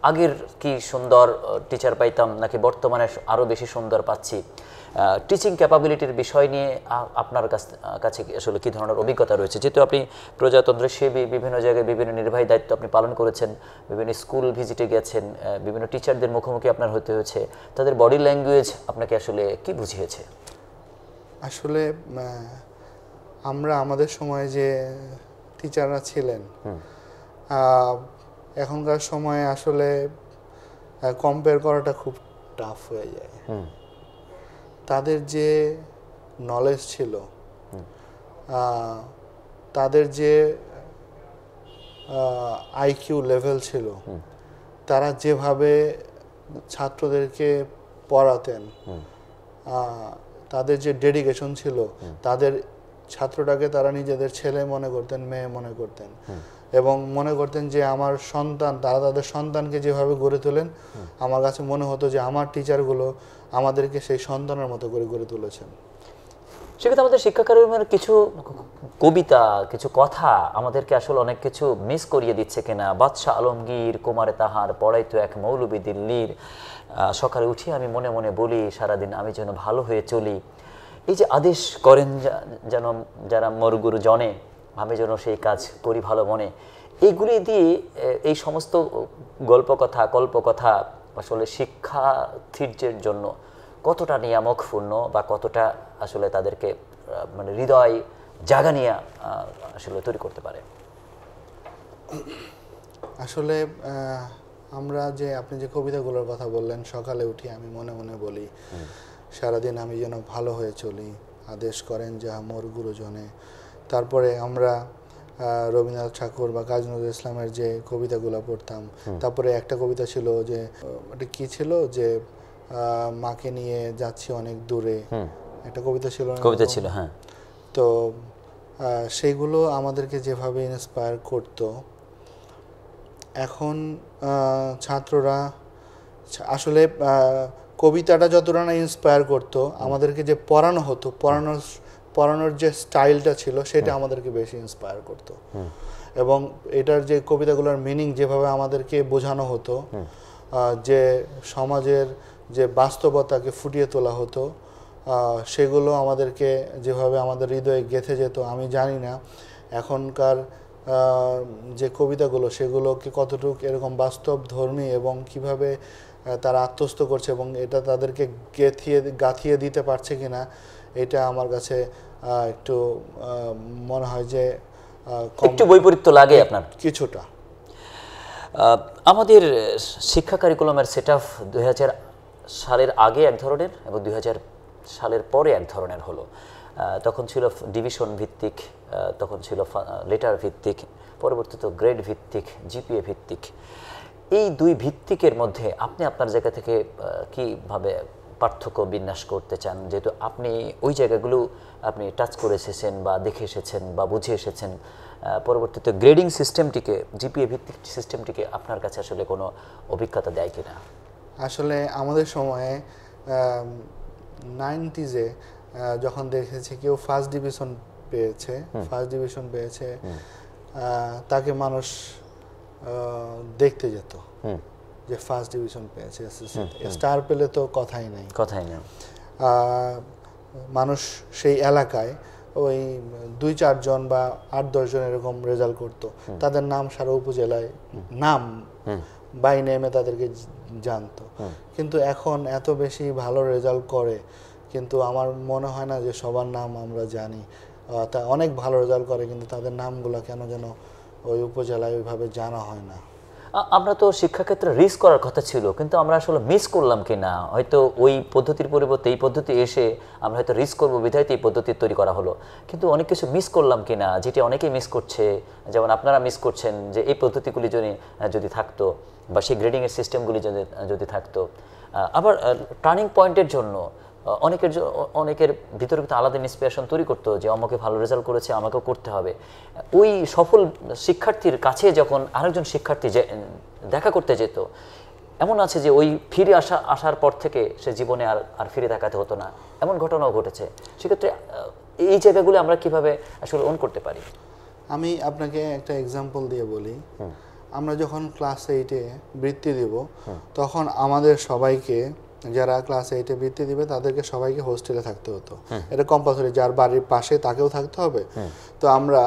[SPEAKER 1] আগের কি সুন্দর টিচার পাইতাম নাকি বর্তমানে আরও বেশি সুন্দর পাচ্ছি? টিচিং ক্যাপাবিলিটির বিষয় নিয়ে আপনার কাছে আসলে কী ধরনের অভিজ্ঞতা রয়েছে? যেহেতু আপনি প্রজাতন্ত্রের সেবী, বিভিন্ন জায়গায় বিভিন্ন নির্বাহী দায়িত্ব আপনি পালন করেছেন, বিভিন্ন স্কুল ভিজিটে গেছেন, বিভিন্ন টিচারদের মুখোমুখি আপনার হতে হয়েছে, তাদের বডি ল্যাঙ্গুয়েজ আপনাকে আসলে কি বুঝিয়েছে?
[SPEAKER 2] আসলে আমাদের সময় যে টিচাররা ছিলেন, এখনকার সময়ে আসলে কম্পেয়ার করাটা খুব টাফ হয়ে যায়। তাদের যে নলেজ ছিল, তাদের যে আইকিউ লেভেল ছিল, তারা যেভাবে ছাত্রদেরকে পড়াতেন, তাদের যে ডেডিকেশন ছিল, তাদের ছাত্রটাকে তারা নিজেদের ছেলে মনে করতেন, মেয়ে মনে করতেন এবং মনে করতেন যে আমার সন্তান, তারা তাদের সন্তানকে যেভাবে গড়ে তোলেন, আমার কাছে মনে হতো যে আমার টিচারগুলো আমাদেরকে সেই সন্তানের মতো করে গড়ে তুলেছেন।
[SPEAKER 1] সেক্ষেত্রে আমাদের শিক্ষাকার্যক্রমের কিছু কবিতা, কিছু কথা আমাদেরকে আসলে অনেক কিছু মিস করিয়ে দিচ্ছে কিনা। বাদশাহ আলমগীর কুমারে তাহার পড়াইতো এক মৌলবী দিল্লির, সকালে উঠি আমি মনে মনে বলি সারাদিন আমি যেন ভালো হয়ে চলি। এই যে আদেশ করেন যেন যারা মরগুরু জনে, আমি যেন সেই কাজ করি ভালো মনে, এইগুলি দিয়ে এই সমস্ত গল্পকথা কল্পকথা আসলে শিক্ষার্থীর জন্য কতটা নিয়ামকপূর্ণ বা কতটা আসলে তাদেরকে মানে হৃদয় জাগানিয়া আসলে তৈরি করতে পারে?
[SPEAKER 2] আসলে আমরা যে আপনি যে কবিতাগুলোর কথা বললেন, সকালে উঠি আমি মনে মনে বলি সারাদিন আমি যেন ভালো হয়ে চলি, আদেশ করেন যাহা মোর গুরুজনে। তারপরে আমরা রবীন্দ্রনাথ ঠাকুর বা কাজী নজরুল ইসলামের যে কবিতাগুলো পড়তাম, তারপরে একটা কবিতা ছিল যে এটা কি ছিল যে মাকে নিয়ে যাচ্ছি অনেক দূরে, একটা কবিতা ছিল
[SPEAKER 1] হ্যাঁ।
[SPEAKER 2] তো সেইগুলো আমাদেরকে যেভাবে ইন্সপায়ার করতো, এখন ছাত্ররা আসলে কবিতাটা যতটা না ইন্সপায়ার করতো, আমাদেরকে যে পড়ানো হতো, পড়ানোর যে স্টাইলটা ছিল সেটা আমাদেরকে বেশি ইন্সপায়ার করতো। এবং এটার যে কবিতাগুলোর মিনিং যেভাবে আমাদেরকে বোঝানো হতো, যে সমাজের যে বাস্তবতাকে ফুটিয়ে তোলা হতো, সেগুলো আমাদেরকে যেভাবে আমাদের হৃদয়ে গেঁথে যেত। আমি জানি না এখনকার যে কবিতাগুলো সেগুলোকে কতটুকু এরকম বাস্তব ধর্মী এবং কিভাবে তারা আত্মস্থ করছে এবং এটা তাদেরকে গাঁথিয়ে দিতে পারছে কিনা, এটা আমার কাছে একটু মনে হয় যে
[SPEAKER 1] একটু বৈপরীত্য লাগে আপনার
[SPEAKER 2] কিছুটা।
[SPEAKER 1] আমাদের শিক্ষা কারিকুলামের সেট আপ 2000 সালের আগে এক ধরনের এবং 2000 সালের পরে এক ধরনের হলো। তখন ছিল ডিভিশন ভিত্তিক, তখন ছিল লেটার ভিত্তিক, পরবর্তীতে গ্রেড ভিত্তিক, জিপিএ ভিত্তিক। এই দুই ভিত্তিকের মধ্যে আপনি আপনার জায়গা থেকে কিভাবে পার্থক্য বিন্যাস করতে চান, যেহেতু আপনি ওই জায়গাগুলো আপনি টাচ করে এসেছেন বা দেখে এসেছেন বা বুঝে এসেছেন? পরবর্তীতে গ্রেডিং সিস্টেমটিকে, জিপিএ ভিত্তিক সিস্টেমটিকে আপনার কাছে আসলে কোনো অভিজ্ঞতা দেয় কিনা?
[SPEAKER 2] আসলে আমাদের সময়ে 90s-এ যখন দেখেছি কেউ ফার্স্ট ডিভিশন পেয়েছে, তাকে মানুষ দেখতে যেত যে ফার্স্ট ডিভিশন পেয়েছে, স্টার পেলে তো কথাই নাই। মানুষ সেই এলাকায় ওই 2-4 জন বা 8-10 জন এরকম রেজাল্ট করতো, তাদের নাম সারা উপজেলায় নাম বাই নেমে তাদেরকে জানতো। কিন্তু এখন এত বেশি ভালো রেজাল্ট করে, কিন্তু আমার মনে হয় না যে সবার নাম আমরা জানি। তা অনেক ভালো রেজাল্ট করে কিন্তু তাদের নামগুলো কেন যেন ওই উপজেলায় ওইভাবে জানা হয় না।
[SPEAKER 1] আমরা তো শিক্ষাক্ষেত্রে রিস্ক করার কথা ছিল, কিন্তু আমরা আসলে মিস করলাম কিনা, হয়তো ওই পদ্ধতির পরিবর্তে এই পদ্ধতি এসে আমরা হয়তো রিস্ক করবো বিধায় এই পদ্ধতি তৈরি করা হলো, কিন্তু অনেক কিছু মিস করলাম কিনা, যেটি অনেকেই মিস করছে, যেমন আপনারা মিস করছেন যে এই পদ্ধতিগুলি যদি থাকতো বা সেই গ্রেডিংয়ের সিস্টেমগুলি যদি থাকতো। আবার টার্নিং পয়েন্টের জন্য অনেকের ভিতরে কিন্তু আলাদা ইন্সপিরেশন তৈরি করতো যে আমাকে ভালো রেজাল্ট করেছে, আমাকেও করতে হবে। ওই সফল শিক্ষার্থীর কাছে যখন আরেকজন শিক্ষার্থী দেখা করতে যেত, এমন আছে যে ওই ফিরে আসার পর থেকে সে জীবনে আর ফিরে তাকাতে হতো না, এমন ঘটনাও ঘটেছে। সেক্ষেত্রে এই জায়গাগুলো আমরা কিভাবে আসলে অন করতে পারি?
[SPEAKER 2] আমি আপনাকে একটা এক্সাম্পল দিয়ে বলি। আমরা যখন ক্লাস 8-এ বৃত্তি দিব, তখন আমাদের সবাইকে, যারা ক্লাস 8-এ বৃত্তি দিবে তাদেরকে সবাইকে হোস্টেলে থাকতে হতো। এটা কম্পালসরি, যার বাড়ির পাশে তাকেও থাকতে হবে। তো আমরা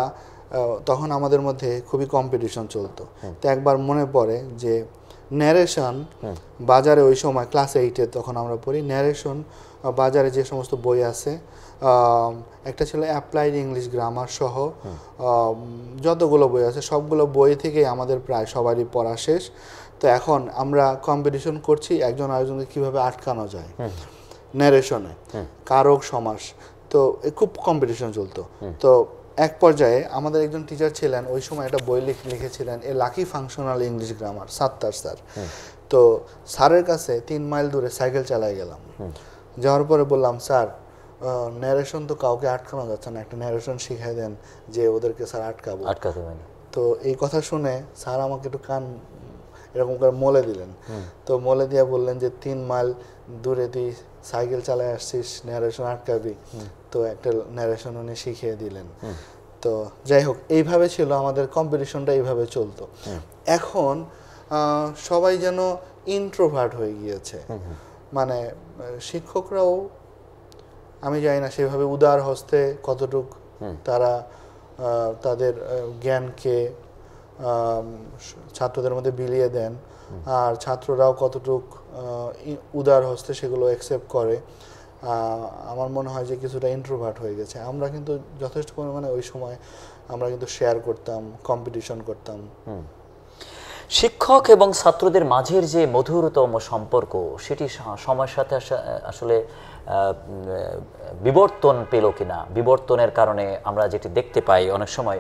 [SPEAKER 2] তখন আমাদের মধ্যে খুবই কম্পিটিশন চলতো। তো একবার মনে পড়ে যে ন্যারেশন বাজারে ওই সময় ক্লাস 8-এ তখন আমরা পড়ি, ন্যারেশন বাজারে যে সমস্ত বই আছে, একটা ছিল অ্যাপ্লাইড ইংলিশ গ্রামার সহ যতগুলো বই আছে সবগুলো বই থেকেই আমাদের প্রায় সবারই পড়া শেষ। তো এখন আমরা কম্পিটিশন করছি একজন আরেকজনকে কিভাবে আটকানো যায় ন্যারেশনে, কারক সমাস। তো খুব কম্পিটিশন চলতো। তো এক পর্যায়ে আমাদের একজন টিচার ছিলেন, ওই সময় একটা বই লিখেছিলেন a lucky functional English grammar, Sattar sir. তো স্যারের কাছে 3 মাইল দূরে সাইকেল চালায় গেলাম। যাওয়ার পরে বললাম, স্যার ন্যারেশন তো কাউকে আটকানো যাচ্ছে না, একটা ন্যারেশন শিখাই দেন যে ওদেরকে স্যার আটকাতে পারি। তো এই কথা শুনে স্যার আমাকে একটু কান এরকম করে মলে দিলেন। তো মলে দিয়ে বললেন যে 3 মাইল দূরে তুই সাইকেল চালায় আসছিস, ন্যারেশন আটকাবি। তো একটা ন্যারেশন উনি শিখিয়ে দিলেন। তো যাই হোক, এইভাবে ছিল আমাদের কম্পিটিশনটা, এইভাবে চলতো। এখন সবাই যেন ইন্ট্রোভার্ট হয়ে গিয়েছে, মানে শিক্ষকরাও আমি জানি না সেভাবে উদার হস্তে কতটুক তারা তাদের জ্ঞানকে ছাত্রদের মধ্যে বিলিয়ে দেন, আর ছাত্ররাও কতটুক উদার হস্তে সেগুলো অ্যাকসেপ্ট করে। আমার মনে হয় যে কিছুটা ইন্ট্রোভার্ট হয়ে গেছে। আমরা কিন্তু যথেষ্ট পরিমাণে ওই সময় আমরা কিন্তু শেয়ার করতাম, কম্পিটিশন করতাম।
[SPEAKER 1] শিক্ষক এবং ছাত্রদের মাঝের যে মধুরতম সম্পর্ক সেটি সময়ের সাথে আসলে বিবর্তন পেল কিনা, বিবর্তনের কারণে আমরা যেটি দেখতে পাই অনেক সময়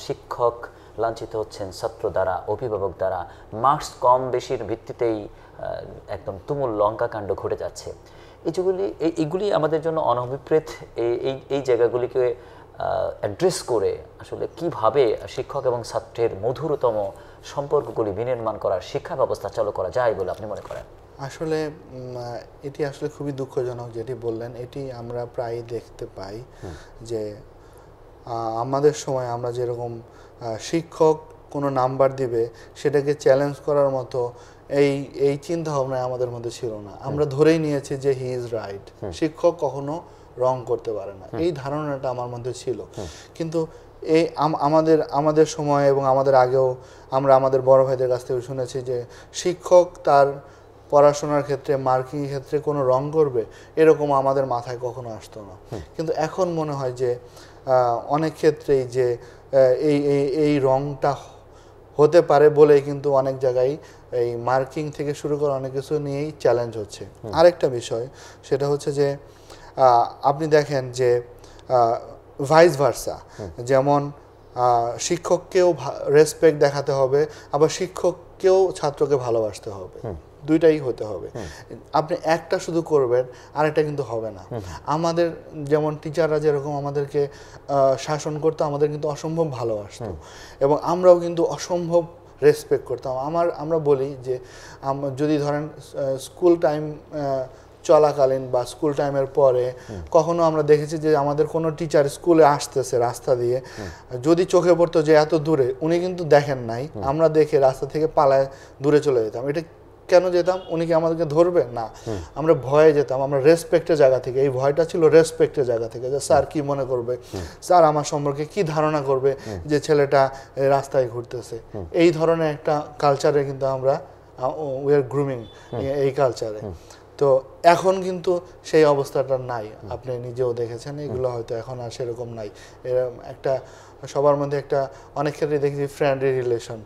[SPEAKER 1] শিক্ষক লাঞ্ছিত হচ্ছেন ছাত্র দ্বারা, অভিভাবক দ্বারা, মার্কস কম বেশির ভিত্তিতেই একদম তুমুল লঙ্কাকাণ্ড ঘটে যাচ্ছে। এইগুলি আমাদের জন্য অনভিপ্রেত। এই জায়গাগুলিকে অ্যাড্রেস করে আসলে কিভাবে শিক্ষক এবং ছাত্রের মধুরতম সম্পর্কগুলি বিনির্মাণ করার শিক্ষা ব্যবস্থা চালু করা যায় বলে আপনি মনে করেন?
[SPEAKER 2] আসলে এটি আসলে খুবই দুঃখজনক যেটি বললেন। এটি আমরা প্রায়ই দেখতে পাই যে আমাদের সময় আমরা যেরকম শিক্ষক কোনো নাম্বার দিবে সেটাকে চ্যালেঞ্জ করার মতো এই চিন্তা ভাবনা আমাদের মধ্যে ছিল না। আমরা ধরেই নিয়েছি যে হি ইজ রাইট, শিক্ষক কখনো রং করতে পারে না, এই ধারণাটা আমার মধ্যে ছিল। কিন্তু এই আমাদের সময় এবং আমাদের আগেও আমরা আমাদের বড় ভাইদের কাছ থেকে শুনেছি যে শিক্ষক তার পড়াশোনার ক্ষেত্রে, মার্কিং ক্ষেত্রে কোনো রং করবে, এরকম আমাদের মাথায় কখনো আসতো না। কিন্তু এখন মনে হয় যে অনেক ক্ষেত্রেই যে এই রংটা হতে পারে বলেই কিন্তু অনেক জায়গায় এই মার্কিং থেকে শুরু করে অনেক কিছু নিয়েই চ্যালেঞ্জ হচ্ছে। আরেকটা বিষয় সেটা হচ্ছে যে আপনি দেখেন যে ভাইস ভার্সা, যেমন শিক্ষককেও রেসপেক্ট দেখাতে হবে, আবার শিক্ষককেও ছাত্রকে ভালোবাসতে হবে, দুইটাই হতে হবে। আপনি একটা শুধু করবেন আরেকটা কিন্তু হবে না। আমাদের যেমন টিচাররা যেরকম আমাদেরকে শাসন করতো, আমাদের কিন্তু অসম্ভব ভালোবাসতো এবং আমরাও কিন্তু অসম্ভব রেসপেক্ট করতাম। আমরা বলি যে যদি ধরেন স্কুল টাইম চলাকালীন বা স্কুল টাইমের পরে কখনো আমরা দেখেছি যে আমাদের কোনো টিচার স্কুলে আসতেছে রাস্তা দিয়ে, যদি চোখে পড়তো যে এত দূরে, উনি কিন্তু দেখেন নাই, আমরা দেখে রাস্তা থেকে পালায় দূরে চলে যেতাম। এটা কেন যেতাম? উনি কি আমাদেরকে ধরবে? না, আমরা ভয়ে যেতাম, আমরা রেসপেক্টের জায়গা থেকে। এই ভয়টা ছিল রেসপেক্টের জায়গা থেকে, যে স্যার কি মনে করবে, স্যার আমার সম্পর্কে কি ধারণা করবে যে ছেলেটা রাস্তায় ঘুরতেছে। এই ধরনের একটা কালচারে কিন্তু আমরা উই আর গ্রুমিং এই কালচারে। তো এখন কিন্তু সেই অবস্থাটা নাই, আপনি নিজেও দেখেছেন। এগুলো হয়তো এখন আর সেরকম নাই। এরকম একটা সবার মধ্যে একটা অনেক ক্ষেত্রে দেখেছি ফ্রেন্ডলি রিলেশন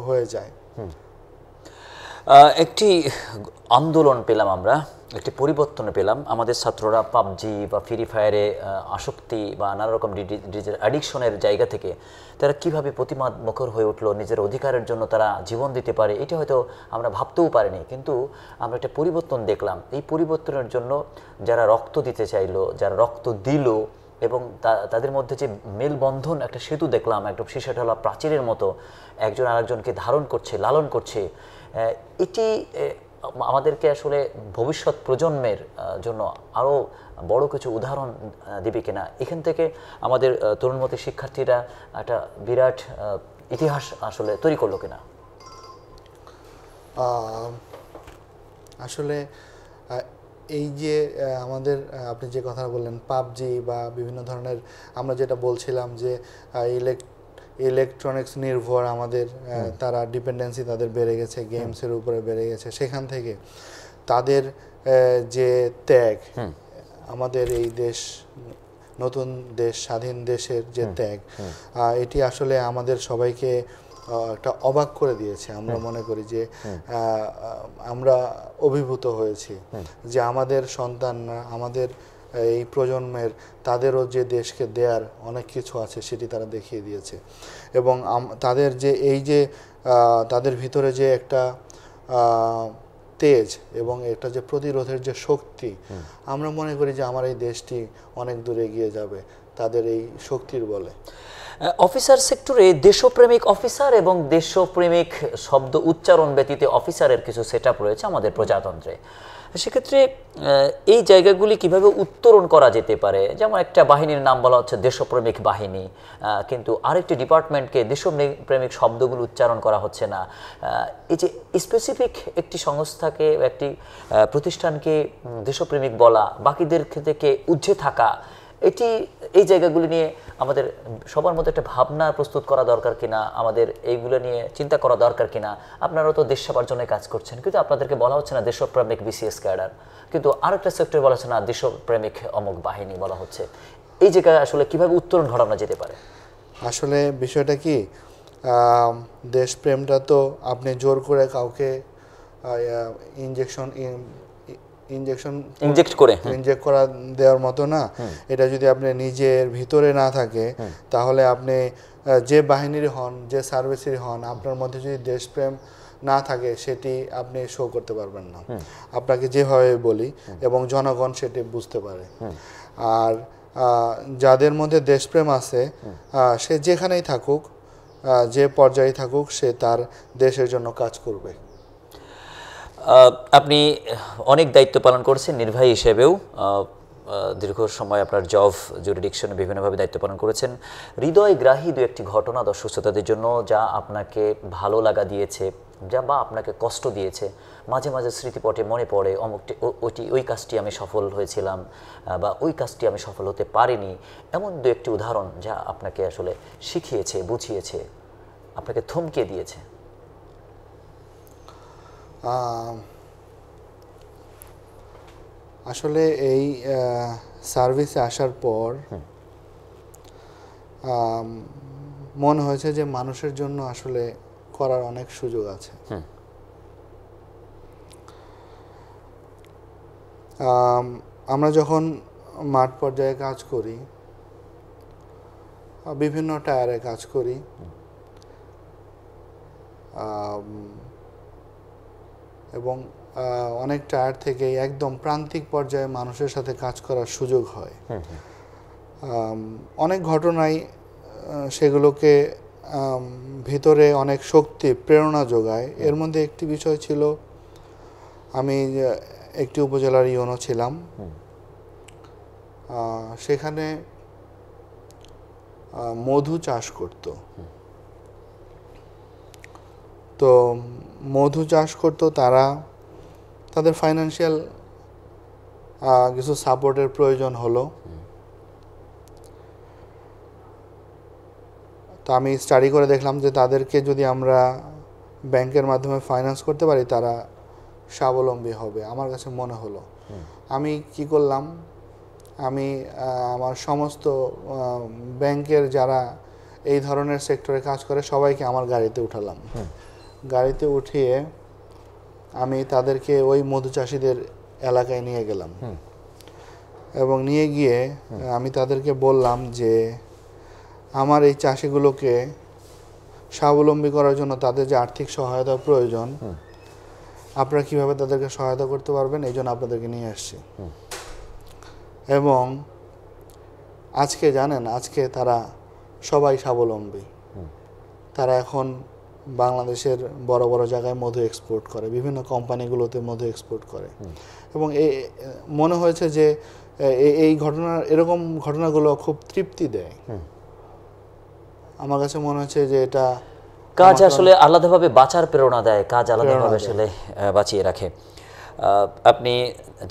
[SPEAKER 2] হয়ে যায়।
[SPEAKER 1] একটি আন্দোলন পেলাম আমরা, একটি পরিবর্তন পেলাম। আমাদের ছাত্ররা পাবজি বা ফ্রি ফায়ারে আসক্তি বা নানা রকম ডিজিটাল অ্যাডিকশনের জায়গা থেকে তারা কিভাবে প্রতিবাদ মুখর হয়ে উঠলো, নিজের অধিকারের জন্য তারা জীবন দিতে পারে, এটা হয়তো আমরা ভাবতেও পারিনি। কিন্তু আমরা একটা পরিবর্তন দেখলাম। এই পরিবর্তনের জন্য যারা রক্ত দিতে চাইলো, যারা রক্ত দিল, এবং তাদের মধ্যে যে মেলবন্ধন, একটা সেতু দেখলাম, একদম সীসাঢালা প্রাচীরের মতো একজন আরেকজনকে ধারণ করছে, লালন করছে। এটি আমাদেরকে আসলে ভবিষ্যৎ প্রজন্মের জন্য আরও বড় কিছু উদাহরণ দিবে কিনা, এখান থেকে আমাদের তরুণমতি শিক্ষার্থীরা একটা বিরাট ইতিহাস আসলে তৈরি করলো কিনা?
[SPEAKER 2] আসলে এই যে আমাদের আপনি যে কথা বললেন পাবজি বা বিভিন্ন ধরনের, আমরা যেটা বলছিলাম যে ইলেকট্রনিক্স নির্ভর আমাদের তারা ডিপেন্ডেন্সি তাদের বেড়ে গেছে, গেমসের উপরে বেড়ে গেছে, সেখান থেকে তাদের যে ত্যাগ, আমাদের এই দেশ, নতুন দেশ, স্বাধীন দেশের যে ত্যাগ, এটি আসলে আমাদের সবাইকে একটা অবাক করে দিয়েছে। আমরা মনে করি যে আমরা অভিভূত হয়েছি যে আমাদের সন্তানরা, আমাদের এই প্রজন্মের, তাদেরও যে দেশকে দেয়ার অনেক কিছু আছে সেটি তারা দেখিয়ে দিয়েছে। এবং তাদের যে এই যে তাদের ভিতরে যে একটা তেজ এবং একটা যে প্রতিরোধের যে শক্তি, আমরা মনে করি যে আমার এই দেশটি অনেক দূরে এগিয়ে যাবে। তাদের এই শক্তির বলে।
[SPEAKER 1] অফিসার সেক্টরে দেশপ্রেমিক অফিসার এবং দেশপ্রেমিক শব্দ উচ্চারণ ব্যতীত অফিসারের কিছু সেটআপ রয়েছে আমাদের প্রজাতন্ত্রে। সেক্ষেত্রে এই জায়গাগুলি কিভাবে উত্তরণ করা যেতে পারে? যেমন একটা বাহিনীর নাম বলা হচ্ছে দেশপ্রেমিক বাহিনী, কিন্তু আরেকটি ডিপার্টমেন্টকে দেশপ্রেমিক শব্দগুলো উচ্চারণ করা হচ্ছে না। এই যে স্পেসিফিক একটি সংস্থাকে, একটি প্রতিষ্ঠানকে দেশপ্রেমিক বলা, বাকিদের থেকে ঊর্ধ্বে থাকা, এই জায়গাগুলি নিয়ে আমাদের সবার মধ্যে একটা ভাবনা প্রস্তুত করা দরকার কিনা, আমাদের এইগুলো নিয়ে চিন্তা করা দরকার কিনা। আপনারা তো দেশ সেবার জন্য কাজ করছেন, কিন্তু আপনাদেরকে বলা হচ্ছে না দেশপ্রেমিক বিসিএস ক্যাডার, কিন্তু আরেকটা সেক্টর বলা হচ্ছে না দেশপ্রেমিক অমুক বাহিনী বলা হচ্ছে। এই জায়গায় আসলে কিভাবে উত্তরণ ঘটানো যেতে পারে?
[SPEAKER 2] আসলে বিষয়টা কি, দেশপ্রেমটা তো আপনি জোর করে কাউকে ইনজেক্ট করা দেওয়ার মতো না। এটা যদি আপনি নিজের ভিতরে না থাকে, তাহলে আপনি যে বাহিনীর হন, যে সার্ভিসের হন, আপনার মধ্যে যদি দেশপ্রেম না থাকে সেটি আপনি শো করতে পারবেন না, আপনাকে যেভাবে বলি, এবং জনগণ সেটি বুঝতে পারে। আর যাদের মধ্যে দেশপ্রেম আছে, সে যেখানেই থাকুক, যে পর্যায়ে থাকুক, সে তার দেশের জন্য কাজ করবে।
[SPEAKER 1] আপনি অনেক দায়িত্ব পালন করেছেন নির্বাহী হিসেবেও, দীর্ঘ সময় আপনার জব জুরিডিকশনে বিভিন্নভাবে দায়িত্ব পালন করেছেন। হৃদয়গ্রাহী দু একটি ঘটনা দর্শক শ্রোতাদের জন্য, যা আপনাকে ভালো লাগা দিয়েছে, যা বা আপনাকে কষ্ট দিয়েছে, মাঝে মাঝে স্মৃতিপটে মনে পড়ে অমুকটি ওই কাজটি আমি সফল হয়েছিলাম বা ওই কাজটি আমি সফল হতে পারিনি, এমন দু একটি উদাহরণ যা আপনাকে আসলে শিখিয়েছে, বুঝিয়েছে, আপনাকে থমকে দিয়েছে।
[SPEAKER 2] আসলে এই সার্ভিসে আসার পর মনে হয়েছে যে মানুষের জন্য আসলে করার অনেক সুযোগ আছে। আমরা যখন মাঠ পর্যায়ে কাজ করি, বিভিন্ন টায়ারে কাজ করি, এবং অনেক টায়ার থেকেই একদম প্রান্তিক পর্যায়ে মানুষের সাথে কাজ করার সুযোগ হয়। অনেক ঘটনাই সেগুলোকে ভিতরে অনেক শক্তি, প্রেরণা যোগায়। এর মধ্যে একটি বিষয় ছিল, আমি একটি উপজেলার ইউনো ছিলাম। সেখানে মধু চাষ করত। তো মধু চাষ করত, তাদের ফাইন্যান্সিয়াল কিছু সাপোর্টের প্রয়োজন হলো। তো আমি স্টাডি করে দেখলাম যে তাদেরকে যদি আমরা ব্যাংকের মাধ্যমে ফাইন্যান্স করতে পারি, তারা স্বাবলম্বী হবে। আমার কাছে মনে হলো, আমি কি করলাম, আমি আমার সমস্ত ব্যাংকের যারা এই ধরনের সেক্টরে কাজ করে সবাইকে আমার গাড়িতে উঠালাম। গাড়িতে উঠিয়ে আমি তাদেরকে ওই মধু চাষিদের এলাকায় নিয়ে গেলাম, এবং নিয়ে গিয়ে আমি তাদেরকে বললাম যে আমার এই চাষিগুলোকে স্বাবলম্বী করার জন্য তাদের যে আর্থিক সহায়তা প্রয়োজন, আপনারা কিভাবে তাদেরকে সহায়তা করতে পারবেন, এই জন্য আপনাদেরকে নিয়ে আসছি। এবং আজকে জানেন, আজকে তারা সবাই স্বাবলম্বী। তারা এখন বাংলাদেশের বড় বড় জায়গায় মধু এক্সপোর্ট করে, বিভিন্ন কোম্পানিগুলোতে মধু এক্সপোর্ট করে। এবং মনে হয়েছে যে এরকম ঘটনাগুলো খুব তৃপ্তি দেয়। আমার কাছে মনে হচ্ছে যে এটা
[SPEAKER 1] কাজ আসলে আলাদাভাবে বাঁচার প্রেরণা দেয়, কাজ আলাদাভাবে আসলে বাঁচিয়ে রাখে। আপনি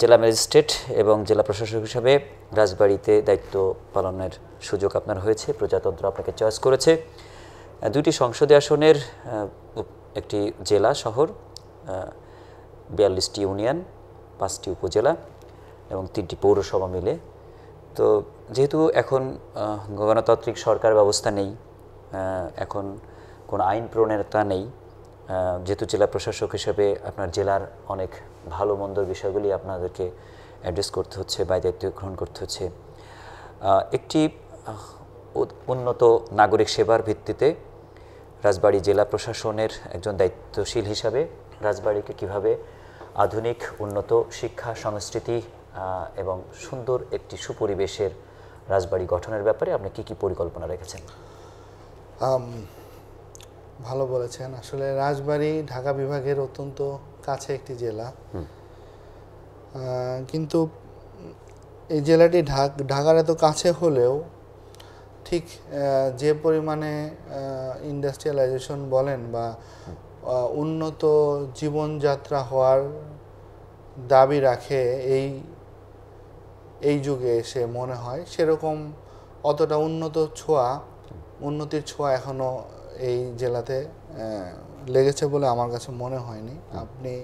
[SPEAKER 1] জেলা ম্যাজিস্ট্রেট এবং জেলা প্রশাসক হিসাবে রাজবাড়ীতে দায়িত্ব পালনের সুযোগ আপনার হয়েছে, প্রজাতন্ত্র আপনাকে চয়েস করেছে। দুইটি সংসদীয় আসনের, একটি জেলা শহর, 42টি ইউনিয়ন, 5টি উপজেলা এবং 3টি পৌরসভা মিলে। তো যেহেতু এখন গণতান্ত্রিক সরকার ব্যবস্থা নেই, এখন কোনো আইন প্রণেতা নেই, যেহেতু জেলা প্রশাসক হিসেবে আপনার জেলার অনেক ভালো মন্দর বিষয়গুলি আপনাদেরকে অ্যাড্রেস করতে হচ্ছে বা দায়িত্ব গ্রহণ করতে হচ্ছে। একটি উন্নত নাগরিক সেবার ভিত্তিতে রাজবাড়ী জেলা প্রশাসনের একজন দায়িত্বশীল হিসাবে রাজবাড়ীকে কিভাবে আধুনিক উন্নত শিক্ষা, সংস্কৃতি এবং সুন্দর একটি সুপরিবেশের রাজবাড়ী গঠনের ব্যাপারে আপনি কি কি পরিকল্পনা রেখেছেন?
[SPEAKER 2] ভালো বলেছেন। আসলে রাজবাড়ী ঢাকা বিভাগের অত্যন্ত কাছে একটি জেলা, কিন্তু এই জেলাটি ঢাকার এত কাছে হলেও ঠিক যে পরিমাণে ইন্ডাস্ট্রিয়ালাইজেশন বলেন বা উন্নত জীবনযাত্রা হওয়ার দাবি রাখে এই যুগে এসে মনে হয়, সেরকম অতটা উন্নতির ছোঁয়া এখনো এই জেলাতে লেগেছে বলে আমার কাছে মনে হয়নি। আপনি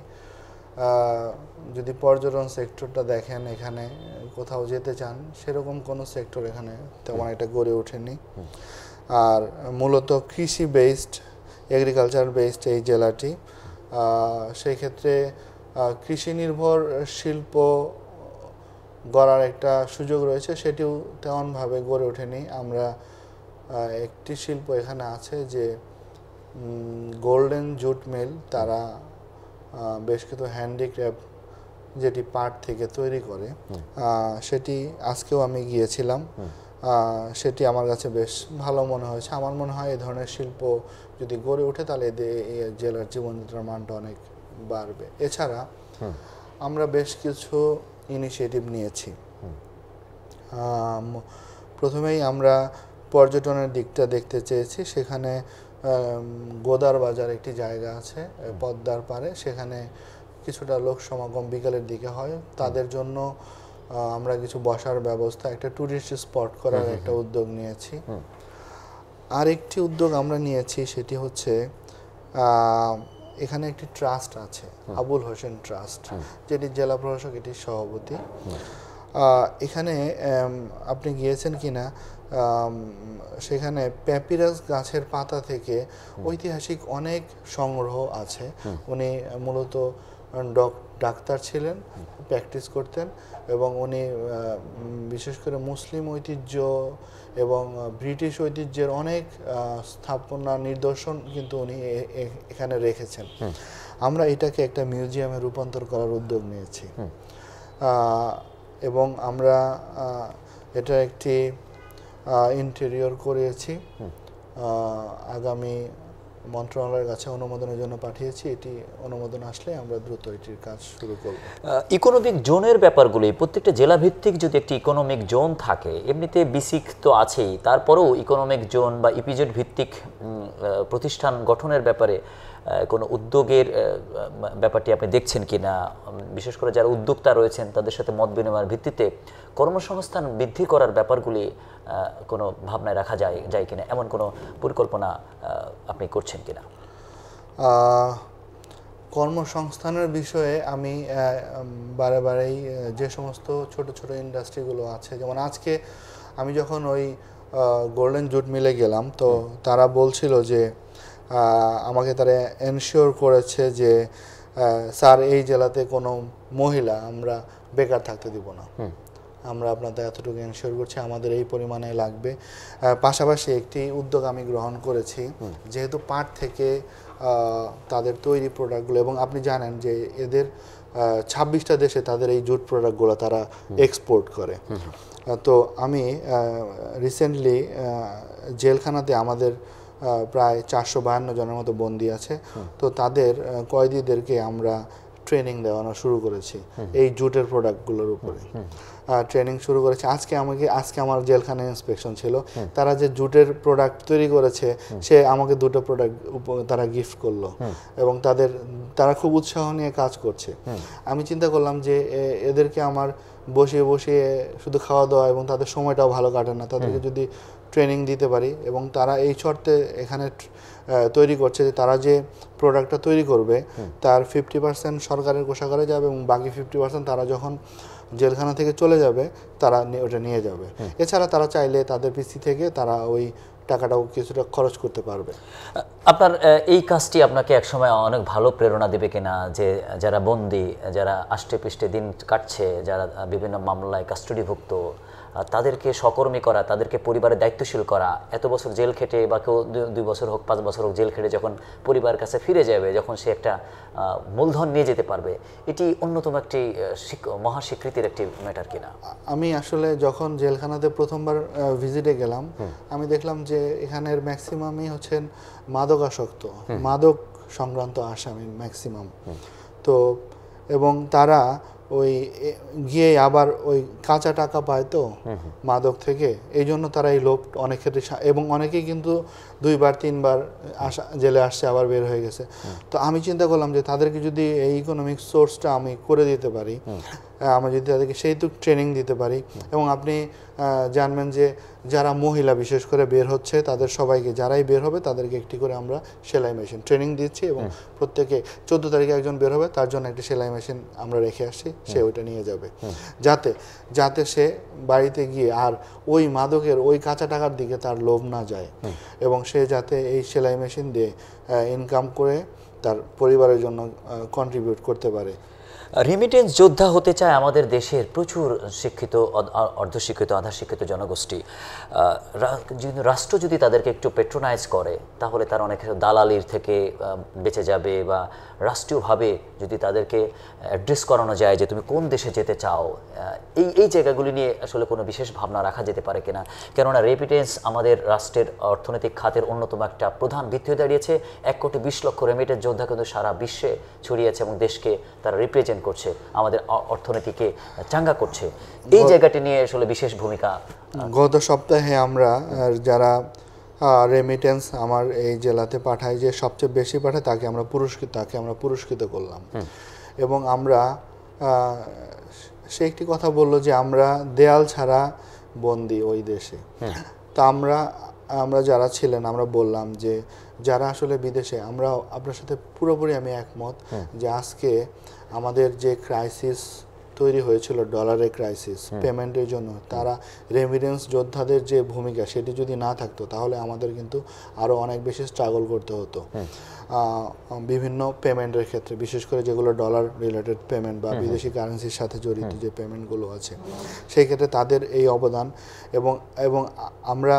[SPEAKER 2] যদি পর্যটন সেক্টরটা দেখেন, এখানে কোথাও যেতে চান, সেরকম কোনো সেক্টর এখানে তেমন একটা গড়ে ওঠেনি। আর মূলত কৃষি বেসড, এগ্রিকালচার বেসড এই জেলাটি। সেই ক্ষেত্রে কৃষি নির্ভর শিল্প গড়ার একটা সুযোগ রয়েছে, সেটিও তেমনভাবে গড়ে ওঠেনি। আমরা একটি শিল্প এখানে আছে যে গোল্ডেন জুট মিল, তারা বেশ কিছু হ্যান্ডিক্রাফট যেটি পাট থেকে তৈরি করে, সেটি আজকেও আমি গিয়েছিলাম, সেটি আমার কাছে বেশ ভালো মনে হয়েছে। আমার মনে হয় এই ধরনের শিল্প যদি গড়ে ওঠে তাহলে জেলার জীবনযাত্রার মানটা অনেক বাড়বে। এছাড়া আমরা বেশ কিছু ইনিশিয়েটিভ নিয়েছি। প্রথমেই আমরা পর্যটনের দিকটা দেখতে চেয়েছি। সেখানে গোদার বাজার একটি জায়গা আছে পদ্মার পাড়ে, সেখানে কিছুটা লোক সমাগম বিকালের দিকে হয়, তাদের জন্য আমরা কিছু বসার ব্যবস্থা, একটা ট্যুরিস্ট স্পট করার একটা উদ্যোগ নিয়েছি। আরেকটি উদ্যোগ আমরা নিয়েছি, সেটি হচ্ছে এখানে একটি ট্রাস্ট আছে, আবুল হোসেন ট্রাস্ট, যেটি জেলা প্রশাসক এটির সভাপতি। এখানে আপনি গিয়েছেন কিনা, সেখানে প্যাপিরাস গাছের পাতা থেকে ঐতিহাসিক অনেক সংগ্রহ আছে। উনি মূলত ডাক্তার ছিলেন, প্র্যাকটিস করতেন, এবং উনি বিশেষ করে মুসলিম ঐতিহ্য এবং ব্রিটিশ ঐতিহ্যের অনেক স্থাপনা নিদর্শন কিন্তু উনি এখানে রেখেছেন। আমরা এটাকে একটা মিউজিয়ামে রূপান্তর করার উদ্যোগ নিয়েছি, এবং আমরা এটা একটি ইন্টেরিয়র করেছি। আগামী মন্ত্রণালয়ের কাছে অনুমোদনের জন্য পাঠিয়েছি। এটি অনুমোদন আসলে আমরা দ্রুত এটির কাজ শুরু করব।
[SPEAKER 1] ইকোনমিক জোনের ব্যাপারগুলি, প্রত্যেকটা জেলা ভিত্তিক যদি একটি ইকোনমিক জোন থাকে, এমনিতে বিসিক তো আছেই, তারপরেও ইকোনমিক জোন বা ইপিজেড ভিত্তিক প্রতিষ্ঠান গঠনের ব্যাপারে কোনো উদ্যোগের ব্যাপারটি আপনি দেখছেন কিনা? বিশেষ করে যারা উদ্যোক্তা রয়েছেন তাদের সাথে মত বিনিময়ের ভিত্তিতে কর্মসংস্থান বৃদ্ধি করার ব্যাপারগুলি কোনো ভাবনায় রাখা যায় কিনা, এমন কোনো পরিকল্পনা আপনি করছেন কিনা?
[SPEAKER 2] কর্মসংস্থানের বিষয়ে আমি বারেই যে সমস্ত ছোট ছোট ইন্ডাস্ট্রিগুলো আছে, যেমন আজকে আমি যখন ওই গোল্ডেন জুট মিলে গেলাম, তো তারা বলছিল যে আমাকে তারা এনশিওর করেছে যে স্যার, এই জেলাতে কোনো মহিলা আমরা বেকার থাকতে দিব না, আমরা আপনাদের এতটুকু এনশিওর করছি, আমাদের এই পরিমাণে লাগবে। পাশাপাশি একটি উদ্যোগ আমি গ্রহণ করেছি, যেহেতু পাট থেকে তাদের তৈরি প্রোডাক্টগুলো, এবং আপনি জানেন যে এদের 26টা দেশে তাদের এই জুট প্রোডাক্টগুলো তারা এক্সপোর্ট করে। তো আমি রিসেন্টলি জেলখানাতে আমাদের প্রায় 452 জনের মতো বন্দী আছে, তো তাদের কয়েদিদেরকে আমরা ট্রেনিং দেওয়ানো শুরু করেছি এই জুটের প্রোডাক্টগুলোর উপরে। ট্রেনিং শুরু করেছে। আজকে আমার জেলখানায় ইন্সপেকশন ছিল, তারা যে জুটের প্রোডাক্ট তৈরি করেছে, সে আমাকে 2টো প্রোডাক্ট তারা গিফট করলো, এবং তারা খুব উৎসাহ নিয়ে কাজ করছে। আমি চিন্তা করলাম যে এদেরকে আমার বসিয়ে শুধু খাওয়া দাওয়া এবং তাদের সময়টাও ভালো কাটে না, তাদেরকে যদি ট্রেনিং দিতে পারি, এবং তারা এই শর্তে এখানে তৈরি করছে যে তারা যে প্রোডাক্টটা তৈরি করবে তার 50% সরকারের কোষাগারে যাবে, এবং বাকি 50% তারা যখন জেলখানা থেকে চলে যাবে তারা ওটা নিয়ে যাবে। এছাড়া তারা চাইলে তাদের পিসি থেকে তারা ওই টাকাটাও কিছুটা খরচ করতে পারবে।
[SPEAKER 1] আপনার এই কাজটি আপনাকে একসময় অনেক ভালো প্রেরণা দেবে কিনা, যে যারা বন্দী, যারা আষ্টে পৃষ্ঠে দিন কাটছে, যারা বিভিন্ন মামলায় কাস্টডিভুক্ত, তাদেরকে সকর্মী করা, তাদেরকে পরিবারের দায়িত্বশীল করা, এত বছর জেল খেটে বা কেউ 2 বছর হোক 5 বছর হোক জেল খেটে যখন পরিবারের কাছে ফিরে যাবে, যখন সে একটা মূলধন নিয়ে যেতে পারবে, এটি অন্যতম একটি মহা স্বীকৃতির একটি ম্যাটার কিনা?
[SPEAKER 2] আমি আসলে যখন জেলখানাতে প্রথমবার ভিজিটে গেলাম, আমি দেখলাম যে এখানের ম্যাক্সিমামই হচ্ছেন মাদকাসক্ত, মাদক সংক্রান্ত আসামি ম্যাক্সিমাম। তো এবং তারা ওই গিয়ে আবার ওই কাঁচা টাকা পায় তো মাদক থেকে, এই জন্য তারা এই লোভ অনেক ক্ষেত্রে, এবং অনেকেই কিন্তু 2বার 3বার জেলে আসছে আবার বের হয়ে গেছে। তো আমি চিন্তা করলাম যে তাদেরকে যদি এই ইকোনমিক সোর্সটা আমি করে দিতে পারি, আমি যদি তাদেরকে সেই তো ট্রেনিং দিতে পারি, এবং আপনি জানবেন যে যারা মহিলা বিশেষ করে বের হচ্ছে তাদের সবাইকে, যারাই বের হবে তাদেরকে একটি করে আমরা সেলাই মেশিন ট্রেনিং দিচ্ছি, এবং প্রত্যেকে 14 তারিখে একজন বের হবে, তার জন্য একটি সেলাই মেশিন আমরা রেখে আসছি, সে ওইটা নিয়ে যাবে, যাতে সে বাড়িতে গিয়ে আর ওই মাদকের ওই কাঁচা টাকার দিকে তার লোভ না যায়, এবং সে যাতে এই সেলাই মেশিন দিয়ে ইনকাম করে তার পরিবারের জন্য কন্ট্রিবিউট করতে পারে।
[SPEAKER 1] রেমিটেন্স যোদ্ধা হতে চায় আমাদের দেশের প্রচুর শিক্ষিত, অর্ধশিক্ষিত, আধা শিক্ষিত জনগোষ্ঠী। রাষ্ট্র যদি তাদেরকে একটু পেট্রোনাইজ করে তাহলে তারা অনেক দালালির থেকে বেঁচে যাবে, বা রাষ্ট্রীয়ভাবে যদি তাদেরকে অ্যাড্রেস করানো যায় যে তুমি কোন দেশে যেতে চাও, এই জায়গাগুলি নিয়ে আসলে কোনো বিশেষ ভাবনা রাখা যেতে পারে কিনা। কেননা রেমিটেন্স আমাদের রাষ্ট্রের অর্থনৈতিক খাতের অন্যতম একটা প্রধান ভিত্তি হয়ে দাঁড়িয়েছে। 1,20,00,000 রেমিটেন্স যোদ্ধা কিন্তু সারা বিশ্বে ছড়িয়েছে এবং দেশকে তারা রিপ্রেজেন্ট করছে, আমাদের অর্থনীতিকে চাঙ্গা করছে। এই জায়গাটি নিয়ে আসলে বিশেষ ভূমিকা।
[SPEAKER 2] গত সপ্তাহে আমরা যারা রেমিটেন্স আমার এই জেলাতে পাঠায়, যে সবচেয়ে বেশি পাঠায় তাকে আমরা পুরস্কৃত করলাম, এবং আমরা সে একটি কথা বলল যে আমরা দেয়াল ছাড়া বন্দি ওই দেশে। তা আমরা যারা ছিলেন আমরা বললাম যে যারা আসলে বিদেশে, আমরা আপনার সাথে পুরোপুরি আমি একমত যে আজকে আমাদের যে ক্রাইসিস তৈরি হয়েছিল, ডলারের ক্রাইসিস, পেমেন্টের জন্য, তারা রেমিটেন্স যোদ্ধাদের যে ভূমিকা সেটি যদি না থাকতো তাহলে আমাদের কিন্তু আরও অনেক বেশি স্ট্রাগল করতে হতো বিভিন্ন পেমেন্টের ক্ষেত্রে, বিশেষ করে যেগুলো ডলার রিলেটেড পেমেন্ট বা বিদেশি কারেন্সির সাথে জড়িত যে পেমেন্টগুলো আছে, সেই ক্ষেত্রে তাদের এই অবদান। এবং আমরা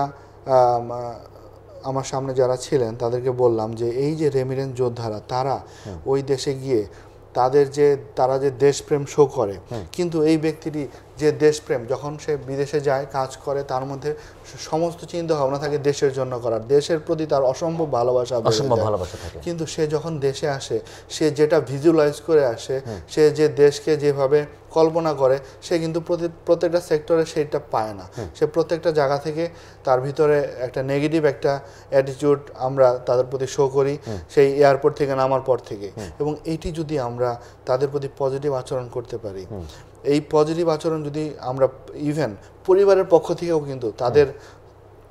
[SPEAKER 2] আমার সামনে যারা ছিলেন তাদেরকে বললাম যে এই যে রেমিটেন্স যোদ্ধারা, তারা ওই দেশে গিয়ে তারা যে দেশপ্রেম শো করে, কিন্তু এই ব্যক্তিটি যে দেশপ্রেম, যখন সে বিদেশে যায় কাজ করে, তার মধ্যে সমস্ত চিন্তা ভাবনা থাকে দেশের জন্য করার, দেশের প্রতি তার অসম্ভব ভালোবাসা থাকে। কিন্তু সে যখন দেশে আসে, সে যেটা ভিজুয়ালাইজ করে আসে, সে যে দেশকে যেভাবে কল্পনা করে, সে কিন্তু প্রত্যেকটা সেক্টরে সেটা পায় না। সে প্রত্যেকটা জায়গা থেকে তার ভিতরে একটা নেগেটিভ একটা অ্যাটিটিউড আমরা তাদের প্রতি শো করি, সেই এয়ারপোর্ট থেকে নামার পর থেকে। এবং এইটি যদি আমরা তাদের প্রতি পজিটিভ আচরণ করতে পারি, এই পজিটিভ আচরণ যদি আমরা ইভেন পরিবারের পক্ষ থেকেও কিন্তু তাদের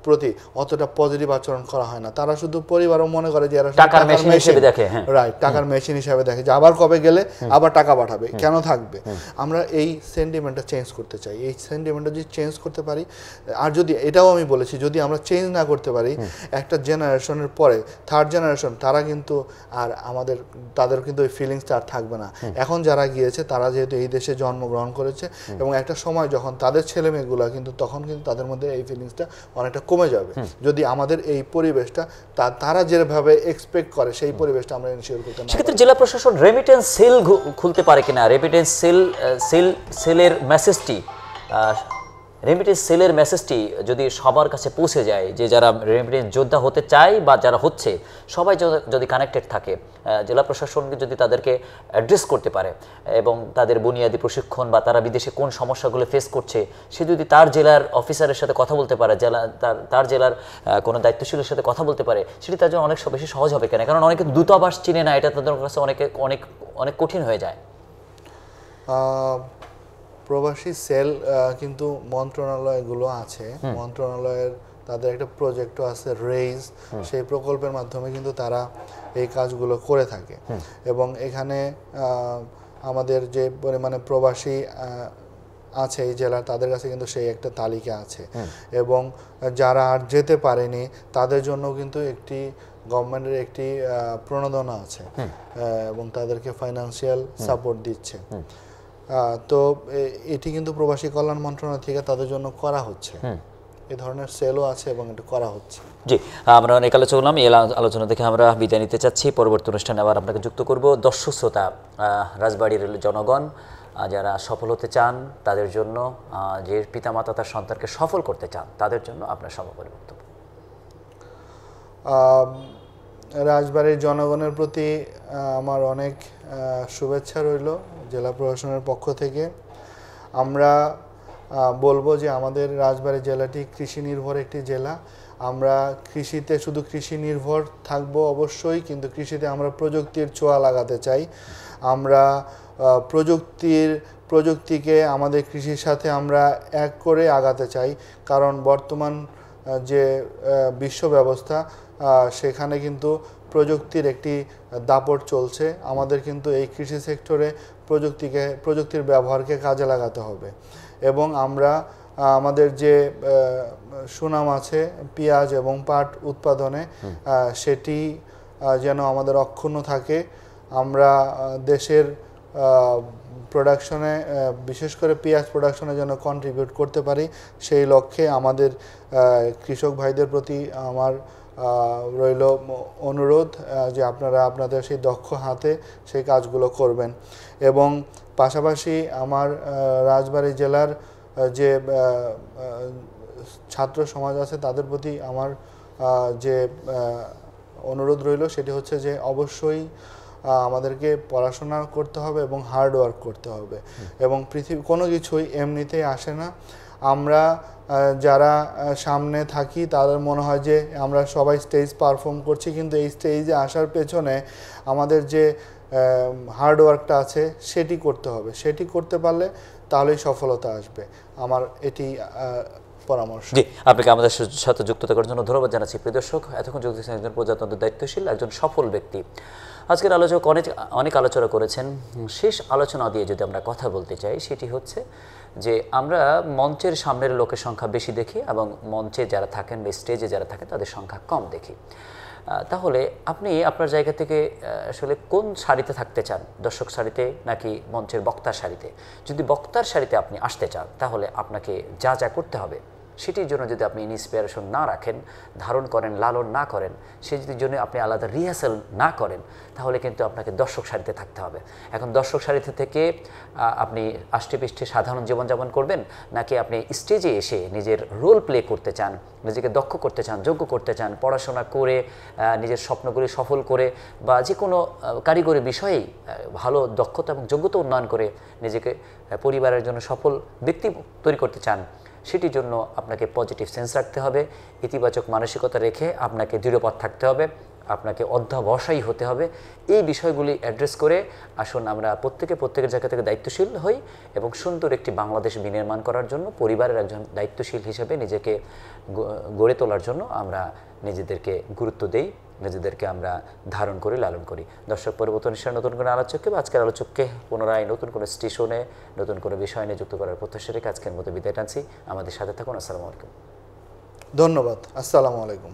[SPEAKER 2] প্রতি অতটা পজিটিভ আচরণ করা হয় না, তারা শুধু পরিবারও মনে করে যে
[SPEAKER 1] টাকার মেশিন হিসেবে দেখে,
[SPEAKER 2] রাইট, টাকার মেশিন হিসেবে দেখে যে আবার কবে গেলে আবার টাকা পাঠাবে, কেন থাকবে। আমরা এই সেন্টিমেন্টটা চেঞ্জ করতে চাই। এই সেন্টিমেন্টটা যদি চেঞ্জ করতে পারি, আর যদি এটাও আমি বলেছি যদি আমরা চেঞ্জ না করতে পারি, একটা জেনারেশনের পরে থার্ড জেনারেশন তারা কিন্তু আর তাদের কিন্তু ওই ফিলিংসটা আর থাকবে না। এখন যারা গিয়েছে তারা যেহেতু এই দেশে জন্মগ্রহণ করেছে, এবং একটা সময় যখন তাদের ছেলে মেয়েগুলো কিন্তু তখন কিন্তু তাদের মধ্যে এই ফিলিংসটা অনেকটা কমে যাবে, যদি আমাদের এই পরিবেশটা তারা যেভাবে এক্সপেক্ট করে সেই পরিবেশটা আমরা এনশিওর করতে না।
[SPEAKER 1] সেক্ষেত্রে জেলা প্রশাসন রেমিটেন্স সেল খুলতে পারে কিনা? রেমিটেন্স সেলের মেসেজটি যদি সবার কাছে পৌঁছে যায়, যে যারা রেমিটেন্স যোদ্ধা হতে চায় বা যারা হচ্ছে, সবাই যদি কানেক্টেড থাকে, জেলা প্রশাসন যদি তাদেরকে অ্যাড্রেস করতে পারে এবং তাদের বুনিয়াদী প্রশিক্ষণ বা তারা বিদেশে কোন সমস্যাগুলো ফেস করছে, সে যদি তার জেলার অফিসারের সাথে কথা বলতে পারে, তার জেলার কোনো দায়িত্বশীলের সাথে কথা বলতে পারে, সেটি তার জন্য অনেক বেশি সহজ হবে কেন? কারণ অনেকে দূতাবাস চিনে না, এটা তাদের কাছে অনেক কঠিন হয়ে যায়।
[SPEAKER 2] প্রবাসী সেল কিন্তু মন্ত্রণালয়গুলো আছে, মন্ত্রণালয়ের তাদের একটা প্রজেক্টও আছে রেইজ, সেই প্রকল্পের মাধ্যমে কিন্তু তারা এই কাজগুলো করে থাকে। এবং এখানে আমাদের যে পরিমাণে প্রবাসী আছে এই জেলার, তাদের কাছে কিন্তু সেই একটা তালিকা আছে, এবং যারা আর যেতে পারেনি তাদের জন্য কিন্তু একটি গভর্নমেন্টের একটি প্রণোদনা আছে, এবং তাদেরকে ফাইন্যান্সিয়াল সাপোর্ট দিচ্ছে। তো এটি কিন্তু প্রবাসী কল্যাণ মন্ত্রণালয় থেকে তাদের জন্য করা হচ্ছে, এই ধরনের সেলও আছে এবং এটা করা হচ্ছে।
[SPEAKER 1] জি, আমরা অনেক আলোচনা করলাম। এই আলোচনা থেকে আমরা বিদায় নিতে চাচ্ছি। পরবর্তী অনুষ্ঠানে আবার আপনাকে যুক্ত করব। দর্শক শ্রোতা, রাজবাড়ির জনগণ যারা সফল হতে চান তাদের জন্য, যে পিতামাতা তার সন্তানকে সফল করতে চান তাদের জন্য আপনার সর্বোপরি বক্তব্য।
[SPEAKER 2] রাজবাড়ির জনগণের প্রতি আমার অনেক শুভেচ্ছা রইল জেলা প্রশাসনের পক্ষ থেকে। আমরা বলবো যে আমাদের রাজবাড়ী জেলাটি কৃষি নির্ভর একটি জেলা। আমরা কৃষিতে শুধু কৃষি নির্ভর থাকবো অবশ্যই, কিন্তু কৃষিতে আমরা প্রযুক্তির ছোঁয়া লাগাতে চাই। আমরা প্রযুক্তিকে আমাদের কৃষির সাথে আমরা এক করে আগাতে চাই, কারণ বর্তমান যে বিশ্ব ব্যবস্থা সেখানে কিন্তু প্রযুক্তির একটি দাপট চলছে। আমাদের কিন্তু এই কৃষি সেক্টরে প্রযুক্তির ব্যবহারকে কাজে লাগাতে হবে এবং আমরা আমাদের যে সুনাম আছে পেঁয়াজ এবং পাট উৎপাদনে, সেটি যেন আমাদের অক্ষুণ্ণ থাকে। আমরা দেশের প্রোডাকশনে, বিশেষ করে পেঁয়াজ প্রোডাকশনে যেন কন্ট্রিবিউট করতে পারি, সেই লক্ষ্যে আমাদের কৃষক ভাইদের প্রতি আমার রইল অনুরোধ যে আপনারা আপনাদের সেই দক্ষ হাতে সেই কাজগুলো করবেন। এবং পাশাপাশি আমার রাজবাড়ী জেলার যে ছাত্র সমাজ আছে তাদের প্রতি আমার যে অনুরোধ রইল সেটি হচ্ছে যে অবশ্যই আমাদেরকে পড়াশোনা করতে হবে এবং হার্ড ওয়ার্ক করতে হবে। এবং কোনো কিছুই এমনিতেই আসে না। আমরা যারা সামনে থাকি তাদের মনে হয় যে আমরা সবাই স্টেজ পারফর্ম করছি, কিন্তু এই স্টেজে আসার পেছনে আমাদের যে হার্ড ওয়ার্কটা আছে সেটি করতে হবে। সেটি করতে পারলে তাহলেই সফলতা আসবে। আমার এটি পরামর্শ।
[SPEAKER 1] জি, আপনাকে আমাদের সাথে যুক্ত থাকার জন্য ধন্যবাদ জানাচ্ছি। প্রিয় দর্শক, এতক্ষণ যুক্ত ছিলেন একজন প্রজাতন্ত্র দায়িত্বশীল, একজন সফল ব্যক্তি। আজকের আলোচক অনেক আলোচনা করেছেন। শেষ আলোচনা দিয়ে যদি আমরা কথা বলতে চাই, সেটি হচ্ছে যে আমরা মঞ্চের সামনের লোকের সংখ্যা বেশি দেখি এবং মঞ্চে যারা থাকেন বা স্টেজে যারা থাকেন তাদের সংখ্যা কম দেখি। তাহলে আপনি আপনার জায়গা থেকে আসলে কোন সারিতে থাকতে চান, দর্শক সারিতে নাকি মঞ্চের বক্তার সারিতে? যদি বক্তার সারিতে আপনি আসতে চান তাহলে আপনাকে যা যা করতে হবে সেটির জন্য যদি আপনি ইন্সপিরেশন না রাখেন, ধারণ করেন, লালন না করেন, সেটির জন্য আপনি আলাদা রিহার্সাল না করেন, তাহলে কিন্তু আপনাকে দর্শক সারিতে থাকতে হবে। এখন দর্শক সারিতে থেকে আপনি আষ্টেপৃষ্ঠে সাধারণ জীবনযাপন করবেন, নাকি আপনি স্টেজে এসে নিজের রোল প্লে করতে চান, নিজেকে দক্ষ করতে চান, যোগ্য করতে চান, পড়াশোনা করে নিজের স্বপ্নগুলি সফল করে বা যে কোনো কারিগরি বিষয়েই ভালো দক্ষতা এবং যোগ্যতা উন্নয়ন করে নিজেকে পরিবারের জন্য সফল ব্যক্তি তৈরি করতে চান, সেটির জন্য আপনাকে পজিটিভ সেন্স রাখতে হবে, ইতিবাচক মানসিকতা রেখে আপনাকে দৃঢ়পথ থাকতে হবে, আপনাকে অধ্যবসায়ী হতে হবে। এই বিষয়গুলি অ্যাড্রেস করে আসুন আমরা প্রত্যেকের জায়গা থেকে দায়িত্বশীল হই এবং সুন্দর একটি বাংলাদেশ বিনির্মাণ করার জন্য পরিবারের একজন দায়িত্বশীল হিসেবে নিজেকে গড়ে তোলার জন্য আমরা নিজেদেরকে গুরুত্ব দেই, নিজেদেরকে আমরা ধারণ করি, লালন করি। দর্শক, পরবর্তী অনুষ্ঠানে নতুন কোনো আলোচককে বা আজকের আলোচককে পুনরায় নতুন কোনো স্টেশনে নতুন কোনো বিষয় নিয়ে যুক্ত করার প্রত্যাশা রেখে আজকের মতো বিদায় টানছি। আমাদের সাথে থাকুন। আসসালামু আলাইকুম।
[SPEAKER 2] ধন্যবাদ। আসসালামু আলাইকুম।